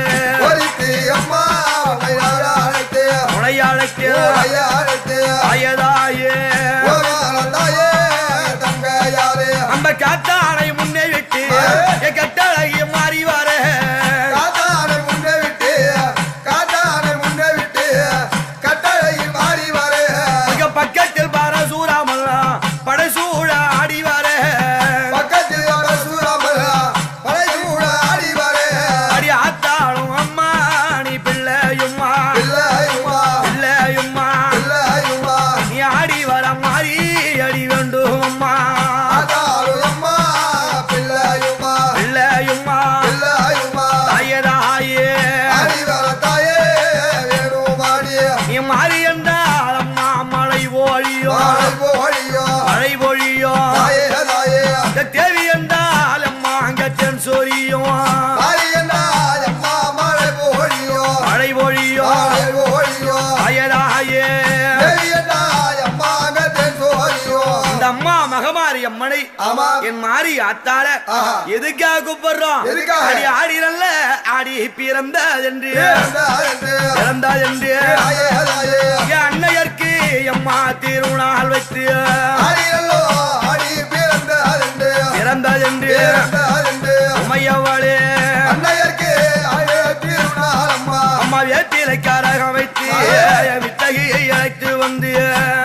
[SPEAKER 2] ஒரித்தி அம்மா உடைய அழைத்தே
[SPEAKER 1] உனைய அழைத்தே
[SPEAKER 2] ஓடைய அழைத்தே
[SPEAKER 1] தாயே
[SPEAKER 2] ஓமான தாயே தங்கையாரே
[SPEAKER 1] அந்த காத்தானை முன்னே விட்டு என் கட்டழகி மாறி வர
[SPEAKER 2] காத்தானை முன்னே விட்டு காத்தானை முன்னே விட்டு கட்டளையில் மாறி வர
[SPEAKER 1] பக்கத்தில் பரசூராமல் படசூழ ஆடி வர
[SPEAKER 2] பக்கத்தில் வர சூரமலா படை சூட ஆடி வர
[SPEAKER 1] அடி ஆத்தாளும் அம்மா நீ பிள்ளையும்மா
[SPEAKER 2] பிள்ளையுமா
[SPEAKER 1] பிள்ளையும்மா
[SPEAKER 2] பிள்ளையுமா
[SPEAKER 1] நீ ஆடி வர மாறி அடி வேண்டும் அம்மா
[SPEAKER 2] ஆதாரு அம்மா பிள்ளையுமா
[SPEAKER 1] பிள்ளையும்மா
[SPEAKER 2] பிள்ளையுமா
[SPEAKER 1] தாயே தாயே
[SPEAKER 2] ஆடி வர தாயே வேணுமாடி
[SPEAKER 1] நீ மாறி என்றால் அம்மா மழை பொழியோ
[SPEAKER 2] மாலை போழியோ
[SPEAKER 1] மழை பொழியோ
[SPEAKER 2] தாயே தாயே
[SPEAKER 1] இந்த தேவி என்றால் அம்மா அங்க தென் சொரியும்
[SPEAKER 2] தாய் என்ன அம்மா மாலை போழியோ
[SPEAKER 1] மழை பொழியோ
[SPEAKER 2] மாலை போழியோ
[SPEAKER 1] தாயே தாயே
[SPEAKER 2] தேவி என்ன அம்மா அங்கத்தேன் சோழியோ
[SPEAKER 1] இந்த அம்மா மகமாரி அம்மனை
[SPEAKER 2] ஆமா
[SPEAKER 1] என் மாறி ஆத்தாள
[SPEAKER 2] ஆஹா.
[SPEAKER 1] எதுக்காக கூப்பிடுறோம்
[SPEAKER 2] எதுக்காக?
[SPEAKER 1] அடி ஆடிரல்ல ஆடி பிறந்ததென்று பிறந்ததென்று
[SPEAKER 2] தாயே தாயே
[SPEAKER 1] என் அன்னையர்க்கு எம்மா திருநாள் வைத்து
[SPEAKER 2] ஆடியல்லோ ஆடி பிறந்ததென்று
[SPEAKER 1] பிறந்ததென்று
[SPEAKER 2] பிறந்ததென்று
[SPEAKER 1] உமையவளே
[SPEAKER 2] அன்னையர்க்கு ஆயே திருநாள் அம்மா
[SPEAKER 1] அம்மா வேப்பிலை கரகம் வைத்து என் வித்தகியை அழைத்து வந்து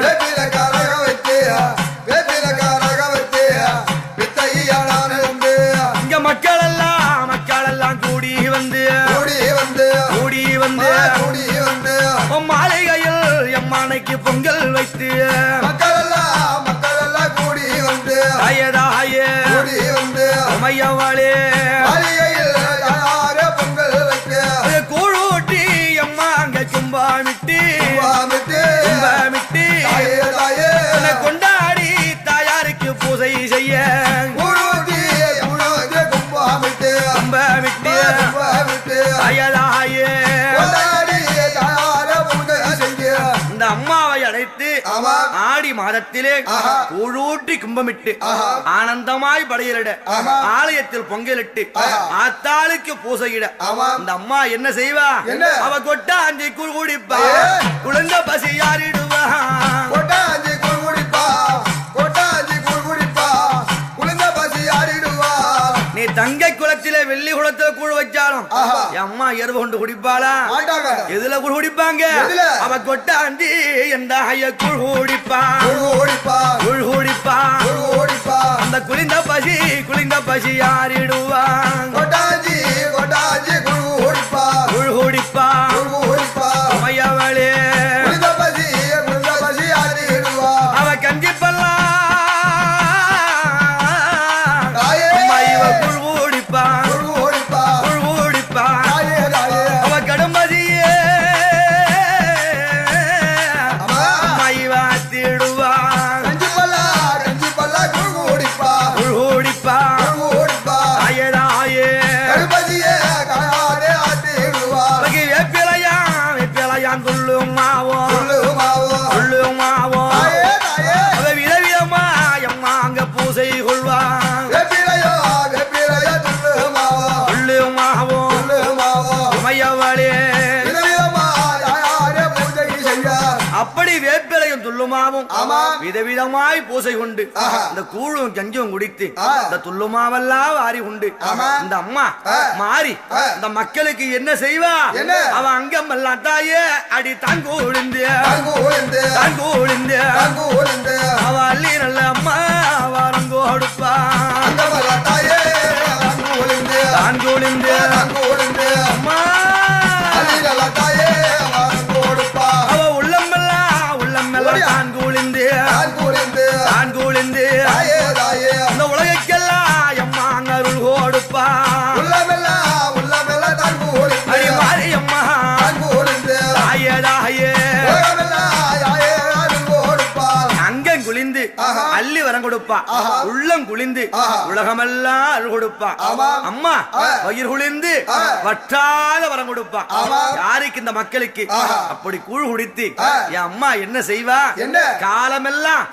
[SPEAKER 2] வேப்பில கரக வைத்து வேப்பில கரக வைத்து வித்தையான வந்து
[SPEAKER 1] இங்க மக்கள் எல்லாம் கூடி வந்து
[SPEAKER 2] கூடி வந்து
[SPEAKER 1] கூடி வந்து
[SPEAKER 2] கூடி வந்து
[SPEAKER 1] உன் மாளிகையில் எம்மானைக்கு பொங்கல் வைத்து
[SPEAKER 2] மக்கள் எல்லாம் கூடி வந்து
[SPEAKER 1] தாயே தாயே
[SPEAKER 2] கூடி வந்து
[SPEAKER 1] உமையவளே
[SPEAKER 2] மாளிகையில் யாரே பொங்கல் வைக்க
[SPEAKER 1] கூழூட்டி எம்மா அங்க கும்பாமிட்டி
[SPEAKER 2] வாமிட்டு
[SPEAKER 1] கும்பாமிட்டி
[SPEAKER 2] தாயே தாயே
[SPEAKER 1] உன்னை கொண்டாடி தாயாருக்கு பூஜை செய்ய
[SPEAKER 2] உருட்டி உருட்டி கும்பாமிட்டு
[SPEAKER 1] கும்பாமிட்டி
[SPEAKER 2] கும்பாமிட்டு
[SPEAKER 1] தாயே தாயே
[SPEAKER 2] கொண்டாடி யாரே பொங்கல் செய்ய
[SPEAKER 1] இந்த அம்மாவை அழைத்து
[SPEAKER 2] ஆமா
[SPEAKER 1] ஆடி மாதத்திலே
[SPEAKER 2] ஆஹா.
[SPEAKER 1] கூழூட்டி கும்பமிட்டு
[SPEAKER 2] ஆஹா.
[SPEAKER 1] ஆனந்தமாய் படையலிட
[SPEAKER 2] ஆமா.
[SPEAKER 1] ஆலயத்தில் பொங்கலிட்டு
[SPEAKER 2] ஆஹா.
[SPEAKER 1] ஆத்தாளுக்கு பூசையிட
[SPEAKER 2] ஆமா.
[SPEAKER 1] இந்த அம்மா என்ன செய்வா
[SPEAKER 2] என்ன?
[SPEAKER 1] அவ கொட்டாஞ்சி குடிப்பா
[SPEAKER 2] ஏ.
[SPEAKER 1] குழந்தை பசி யாரிடுவா
[SPEAKER 2] கொட்டாஞ்சி குடிப்பா கொட்டாஞ்சி குடிப்பா குளிந்த பசி ஆடிடுவா
[SPEAKER 1] நீ தங்கை குளத்திலே வெள்ளி குளத்துல கூழ் வச்சாலும்
[SPEAKER 2] ஆஹா.
[SPEAKER 1] என் அம்மா எருவு கொண்டு குடிப்பாளா
[SPEAKER 2] மாட்டாங்க
[SPEAKER 1] எதுல கூழ் குடிப்பாங்க
[SPEAKER 2] எதுல?
[SPEAKER 1] அவ கொட்டாஞ்சி எந்த ஐய கூழ் குடிப்பா
[SPEAKER 2] ஓடிப்பா
[SPEAKER 1] கூழ் குடிப்பா
[SPEAKER 2] ஓடிப்பா
[SPEAKER 1] அந்த குளிந்த பசி யாரிடுவா
[SPEAKER 2] கொட்டாஞ்சி கொட்டாஞ்சி ஓடிப்பா
[SPEAKER 1] கூழ் குடிப்பா
[SPEAKER 2] ஓடிப்பா
[SPEAKER 1] உமையவளே
[SPEAKER 2] குளிந்த பசி ஆடிடுவா
[SPEAKER 1] அவ கஞ்சி பல்லா
[SPEAKER 2] தாயே.
[SPEAKER 1] அம்மா இவ கூழ் குடிப்பா
[SPEAKER 2] ஓடிப்பா
[SPEAKER 1] கூழ் குடிப்பா
[SPEAKER 2] தாயே தாயே
[SPEAKER 1] அவ கடும்பதியே
[SPEAKER 2] அம்மா
[SPEAKER 1] அம்மா இவ திடுவா
[SPEAKER 2] கஞ்சி பல்லா ஓடிப்பா
[SPEAKER 1] கூழ் குடிப்பா
[SPEAKER 2] ஓடிப்பா
[SPEAKER 1] தாயே தாயே
[SPEAKER 2] கருப்பதியே காயாடே ஆட்டிடுவா
[SPEAKER 1] அவக்கு வேப்பிலையா துள்ளுமாவும் விதவிதமாய் பூசை கொண்டு இந்த கூழும் கஞ்சும் குடித்து இந்த துள்ளுமாவெல்லாம் வாரி உண்டு இந்த அம்மா மாறி இந்த மக்களுக்கு என்ன செய்வா அவ அங்கம் எல்லாம் தாயே அடி தாங்கு ஒழிந்து அவ அள்ளி நல்ல அம்மா வரங்கு கொடுப்பா தாங்கு ஒழிந்து அம்மா அவ உள்ளமெல்லாம் தான் கூழிந்து இந்த உலகைக்கெல்லாம் எம்மா அருள் கொடுப்பா அடி மாறி அம்மா தாயே அங்கம் குளிந்து அள்ளி வரம் கொடுப்பா உள்ளம் குளிந்து உலகமெல்லாம் அருள் கொடுப்பா அம்மா வயிறு குளிந்து வற்றாத வரம் கொடுப்பா யாருக்கு இந்த மக்களுக்கு அப்படி கூழ் குடித்து என் அம்மா என்ன செய்வா காலமெல்லாம்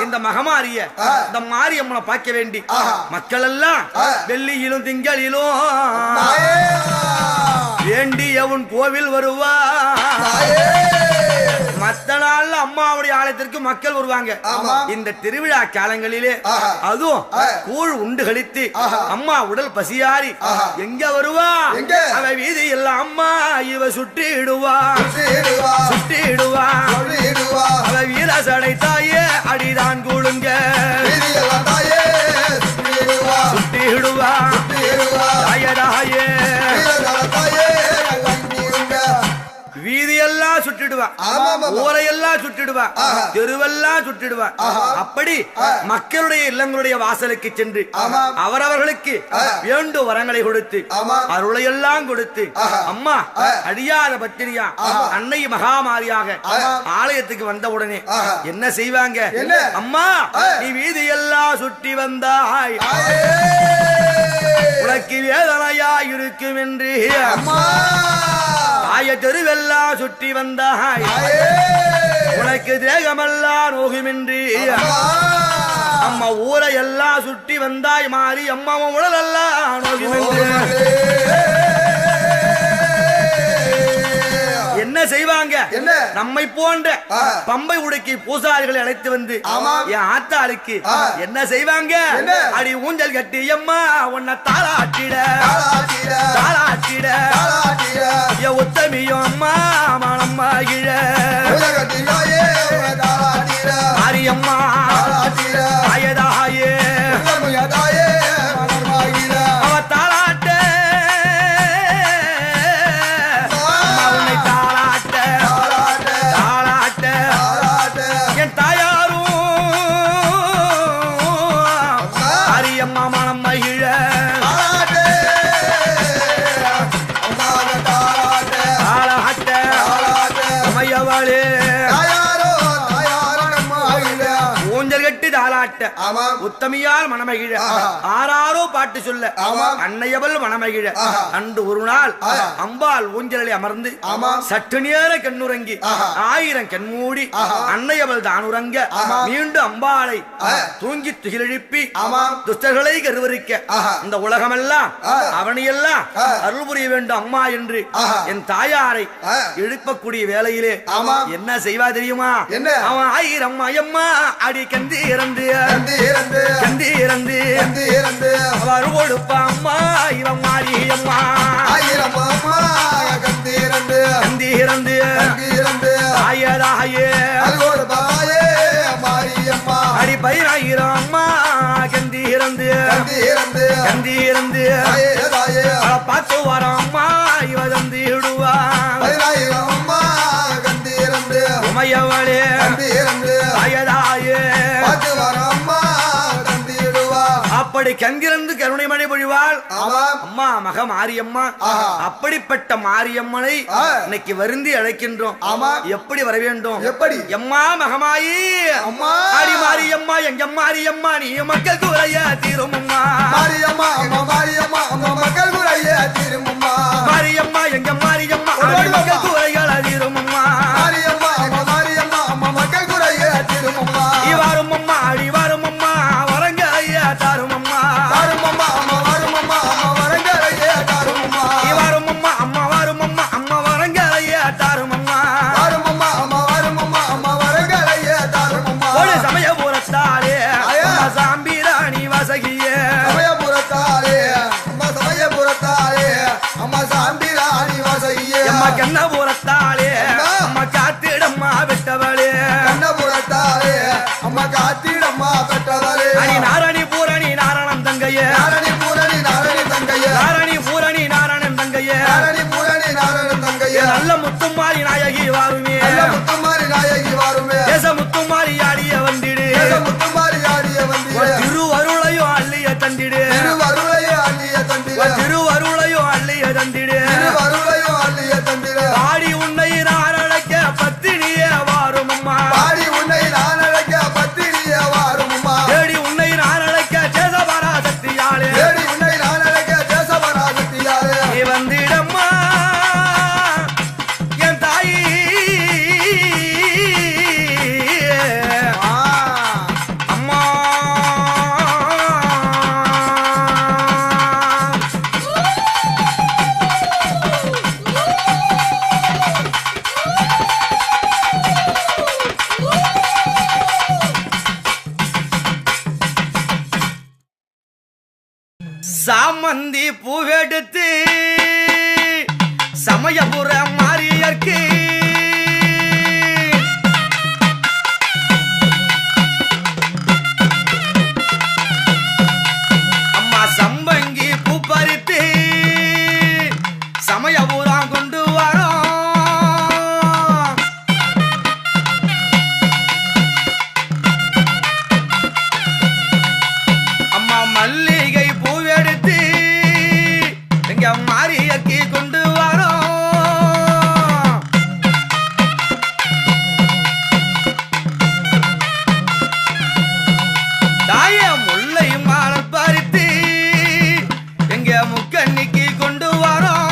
[SPEAKER 1] இந்த மகமாரிய இந்த மாரியம்மனை பார்க்க வேண்டி மக்கள் எல்லாம் வெள்ளியிலும் திங்களிலும் வேண்டியவன் கோவில் வருவா மத்த நாள்ல அம்மாவுடைய ஆலயத்திற்கு மக்கள் வருவாங்க இந்த திருவிழா காலங்களிலே அதுவும் கூழ் உண்டு கழித்து அம்மா உடல் பசியாரி எங்க வருவா அவ வீதி எல்லாம் அம்மா இவ சுட்டிடுவா அவ வீரசடை தாயே அடிதான் கூழுங்க சுட்டிடுவா தாயே வீதியெல்லாம் சுட்டிடுவா ஊரையெல்லாம் சுட்டிடுவா தெருவெல்லாம் சுட்டிடுவா அப்படி மக்களுடைய இல்லங்களுடைய வாசலுக்கு சென்று அவரவர்களுக்கு வேண்டும் வரங்களை கொடுத்து அருளையெல்லாம் கொடுத்து அம்மா அடியாத பத்திரியா அன்னை மகாமாரியாக ஆலயத்துக்கு வந்த உடனே என்ன செய்வாங்க அம்மா நீ வீதியெல்லாம் சுட்டி வந்தாய் உனக்கு வேதனையா இருக்கும் என்று ஆய தெருவெல்லாம் சுற்றி வந்தாய் உனக்கு தேகமெல்லாம் நோகுமின்றி அம்மா ஊரை எல்லாம் சுற்றி வந்தாய் மாறி அம்மாவும் உடல் எல்லாம் நோகுமின்றி என்ன செய்வாங்க நம்மை போன்ற பம்பை உடுக்கி பூசாரிகளை அழைத்து வந்து என் ஆத்தாளுக்கு என்ன செய்வாங்க அடி ஊஞ்சல் கட்டி அம்மா உன்னை தாளாட்டிட உத்தமியும் அம்மா மனம்மா இழ மாரியம்மா தாயே அவ தாளாட்ட உன்னை தாளாட்ட என் தாயாரும் மாரியம்மா மனம்மா இழ ஊஞ்சல் கட்டி தாளாட்ட உத்தமியால் மனமகிழ ஆறாரோ பாட்டு சொல்ல அன்னையவள் மனமகிழ அன்று ஒரு நாள் அம்பாள் ஊஞ்சலில் அமர்ந்து சற்று நேர கண்ணுறங்கி 1000 கண்மூடி அன்னையவள் தான் உறங்க மீண்டும் அம்பாளை தூங்கி துகிலெழுப்பி துஷ்டர்களை கருவறிக்க இந்த உலகமெல்லாம் அவனையெல்லாம் அருள் புரிய வேண்டும் அம்மா என்று என் தாயாரை எழுப்பக்கூடிய வேளையிலே என்ன செய்வா தெரியுமா அவன் 1000 அம்மா அடி கந்தி இறந்து அவர் கொடுப்பா அம்மா இவன் மாறி அம்மா கந்தி இறந்து அடி 10000 அம்மா கந்தி இறந்து பார்த்து வர அம்மா இவ தந்தி விடுவா உமையவளே தாயே அப்படி கங்கிருந்து கருணை மழை பொழிவாள் அம்மா மக மாரியம்மா அப்படிப்பட்ட மாரியம்மனை இன்னைக்கு வருந்தி அழைக்கின்றோம் எப்படி வர வேண்டும் எம்மா மகமாயி அடி மாரியம்மா எங்க மாரியம்மா நீ மக்கள் குறைய தீரும் அம்மா மாரியம்மா எங்க மாரியம்மா மக்கள் குறைகள் தீரும் அம்மா இவாரும் அம்மா அடிவாரும் அம்மா வரங்களைய தாரும் அம்மா இவாரும் அம்மா அம்மா வாரும் அம்மா வரங்களைய தாரும் அம்மா தந்திடு
[SPEAKER 2] திருவருளையும் அள்ளிய தந்திட
[SPEAKER 1] திருவருளையும் அள்ளிய தந்திடு
[SPEAKER 2] திருவருளையும் அள்ளிய தந்திட
[SPEAKER 1] பாடி உன்னை நான் அழைக்க பத்தினியே வாரும் அம்மா
[SPEAKER 2] பாடி உன்னை நான் அழைக்க பத்தினியே வாரும் அம்மா
[SPEAKER 1] தேடி உன்னை நான் அழைக்க தேசபராசக்தியாலே
[SPEAKER 2] தேடி உன்னை நான் அழைக்க தேசபராசக்தியாலே
[SPEAKER 1] நீ வந்திடம்மா என் தாயி அம்மா சாமந்தி பூவெடுத்து சமயபுர மாரியர்க்கு அம்மா சம்பங்கி பூ பறித்து சமயபுரம் கொண்டு வரோம் அம்மா மல்லிகை பூவெடுத்து எங்க மாரியர்க்கு கொண்டு வரோம் தாய முல்லை மாலை பறித்து எங்க முக்கண்ணிக்கு கொண்டு வரோம்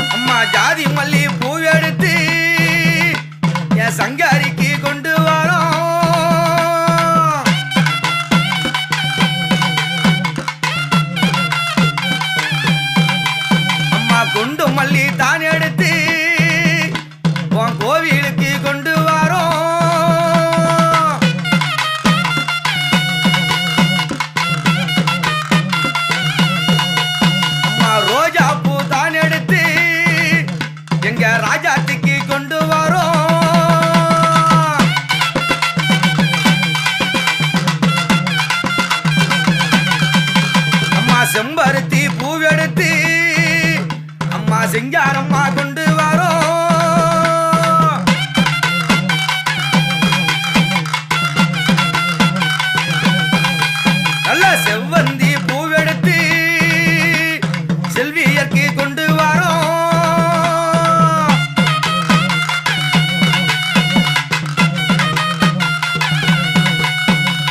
[SPEAKER 1] அம்மா ஜாதி மல்லி பூவெடுத்து என் சங்காரிக்கு கொண்டு வரோம் அம்மா குண்டு மல்லி தான் எடுத்து உன் கோவிலுக்கு கொண்டு வரோம் அம்மா ரோஜா பூ தான் எடுத்து எங்க ராஜாத்திக்கு கொண்டு வரோம் அம்மா செம்பருத்தி பூவெடுத்து அம்மா சிங்காரம்மா கொண்டு வரோம் நல்ல செவ்வந்தி பூவெடுத்து செல்வியர்க்கு கொண்டு வரோம்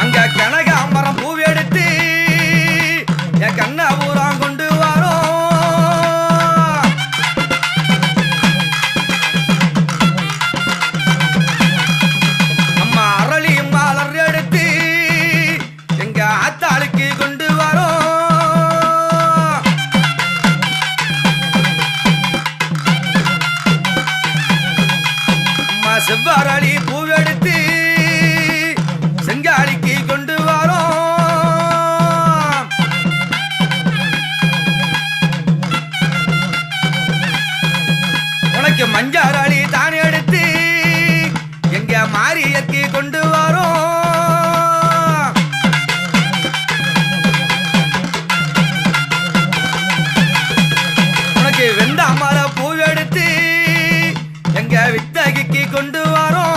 [SPEAKER 1] அங்க கனகாம்பரம் பூவெடுத்து என் கண்ணபுரம் கொண்டு வரோம் அம்மா அரளி மலர் எடுத்து எங்க ஆத்தாளுக்கு கொண்டு வரோம் அம்மா செவ்வாரளி பூவெடுத்து செங்காலிக்கு கொண்டு வரோம் உனக்கு மஞ்சாரளி தான் எடுத்து எங்க மாரியர்க்கு கொண்டு வரோம் உனக்கு வெந்தாமரை பூவெடுத்து எங்க வித்தகிக்கு கொண்டு வரோம்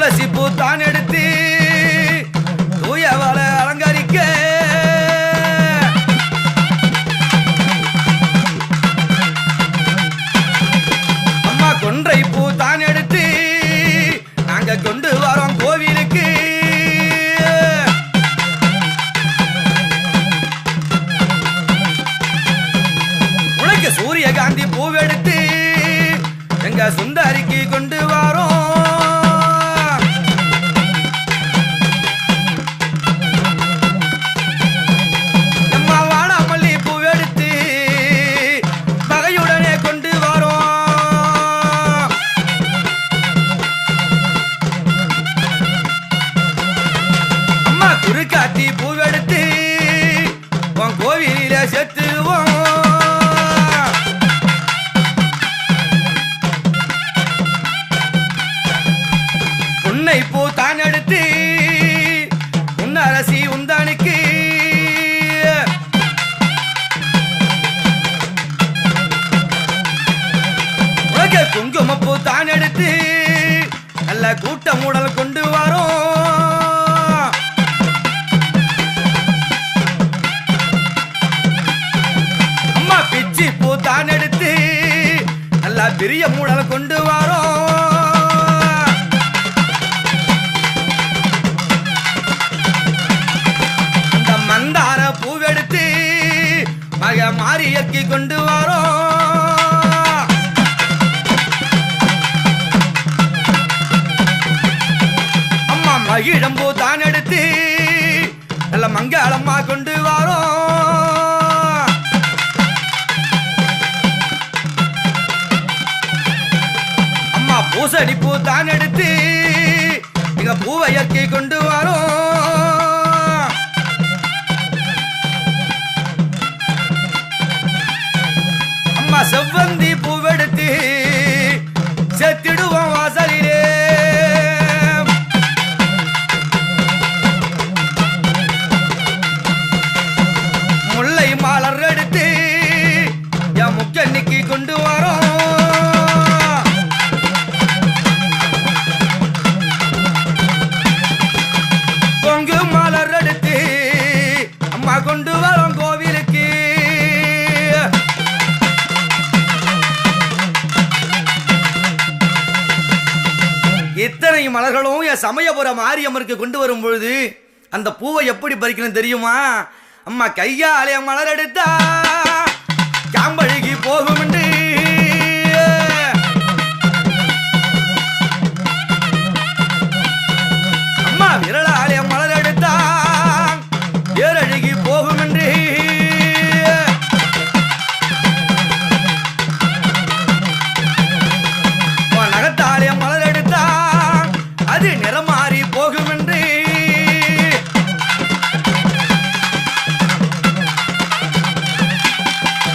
[SPEAKER 1] துளசி பூ தான் எடுத்து தூயவளை அலங்கரிக்க அம்மா கொன்றை பூ தான் எடுத்து நாங்க கொண்டு வரோம் கோவிலுக்கு. உனக்கு சூரியகாந்தி பூவெடுத்து எங்க சுந்தரிக்கு கொண்டு வரோம். நம்ம வாடாமல்லி பூவெடுத்து பகையுடனே கொண்டு வரோம். அம்மா குறுக்காத்தி பூவெடுத்து உன் கோவிலில செத்துவோம். பூ தான் எடுத்து உன்னரசி உந்தானுக்கு உலக குங்குமப்பூ தான் எடுத்து நல்ல கூட்ட மூடல் கொண்டு வரோம். அம்மா பிச்சி பூ தான் எடுத்து நல்ல பெரிய மூடல் கொண்டு வரோம். மந்தார பூவெடுத்து மக மாரியற்கு கொண்டு வரோம். அம்மா மகிழம்பூ தான் எடுத்து நல்ல மங்களம்மா கொண்டு வரோம். அம்மா பூசணி பூ தான் எடுத்து எங்க பூவையற்கு கொண்டு வரோம். செவ்வந்தி பூவெடுத்து செத்திடுவோம் வாசலிலே. முல்லை மாலர் எடுத்து என் முக்கண்ணிக்கு கொண்டு வரோம். கொங்கு மாலர் எடுத்து அம்மா கொண்டு வரோம் கோவிலுக்கு. இத்தனை மலர்களும் என் சமயபுரம் மாரியம்மருக்கு கொண்டு வரும் பொழுது அந்த பூவை எப்படி பறிக்கணும் தெரியுமா? அம்மா கையாலே மலர் எடுத்தா காம்பழுகி போகும் என்று அம்மா விரலாலே மலர் எடுத்தா வேரழுகி போகும் என்று நகத்தாலே மலர் எடுத்தா அது நிறம் மாறி போகும் என்று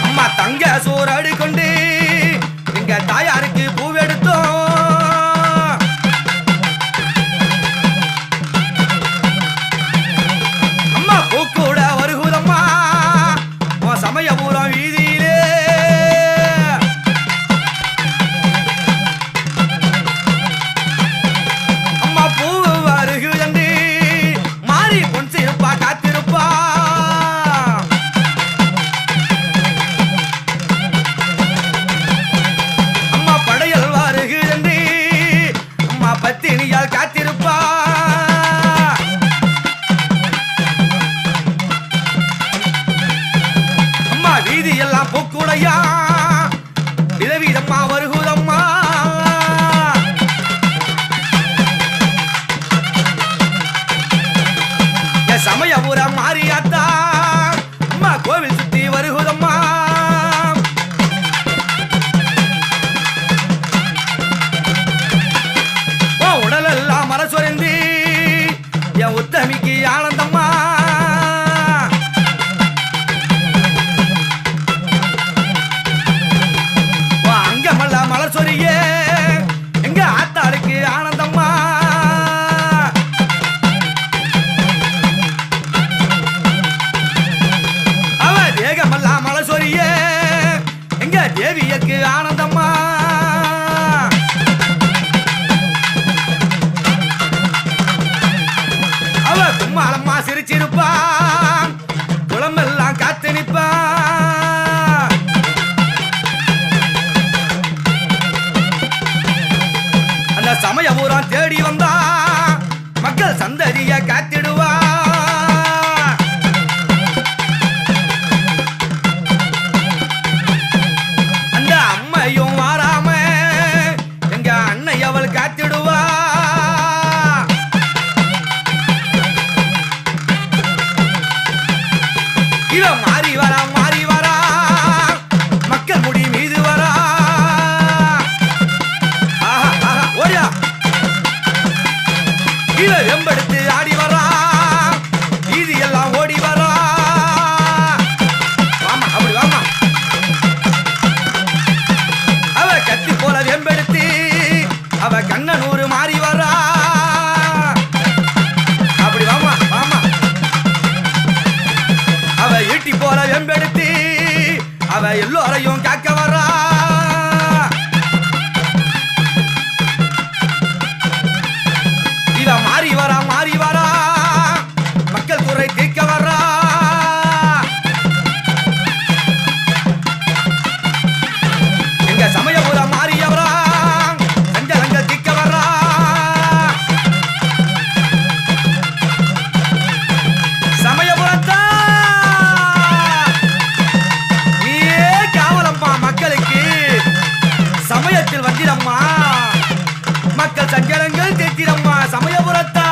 [SPEAKER 1] அம்மா தங்க சோறாடு கொண்டு எங்க தாயாருக்கு பூவெடுத்தோம். அம்மா பூக்கூட வருகுதம்மா சமயபுரம் வீதியிலே. அம்மா பூ தேடி வந்தா மக்கள் சந்ததிய காத்திடுவா அந்த அம்மையும் வாராம எங்க அன்னை அவள் காத்திடுவா இவ மாறி வரா மக்கள் முடி மீது வரா ஓடியா இவ வெம்பெடுத்து ஆடி வரா இது எல்லாம் ஓடி வரா வாமா அப்படி வாமா அவ கத்தி போல வெம்பெடுத்து அவ கண்ணனூர் மாறி வரா அப்படி வாமா வாமா அவ ஈட்டி போல வெம்பெடுத்து அவ எல்லோரையும் காக்க வரா இவ மாறி வரா மக்கள் குறை தீர்க்க வரா எங்க சமயபுரம் மாறியவரா சஞ்சலங்கள் தீர்க்க வரா சமயபுரத்தா நீயே காவலம்மா மக்களுக்கு சமயத்தில் வந்திடம்மா மக்கள் சஞ்சலங்கள் தீர்த்திடம்மா சமயபுரத்தா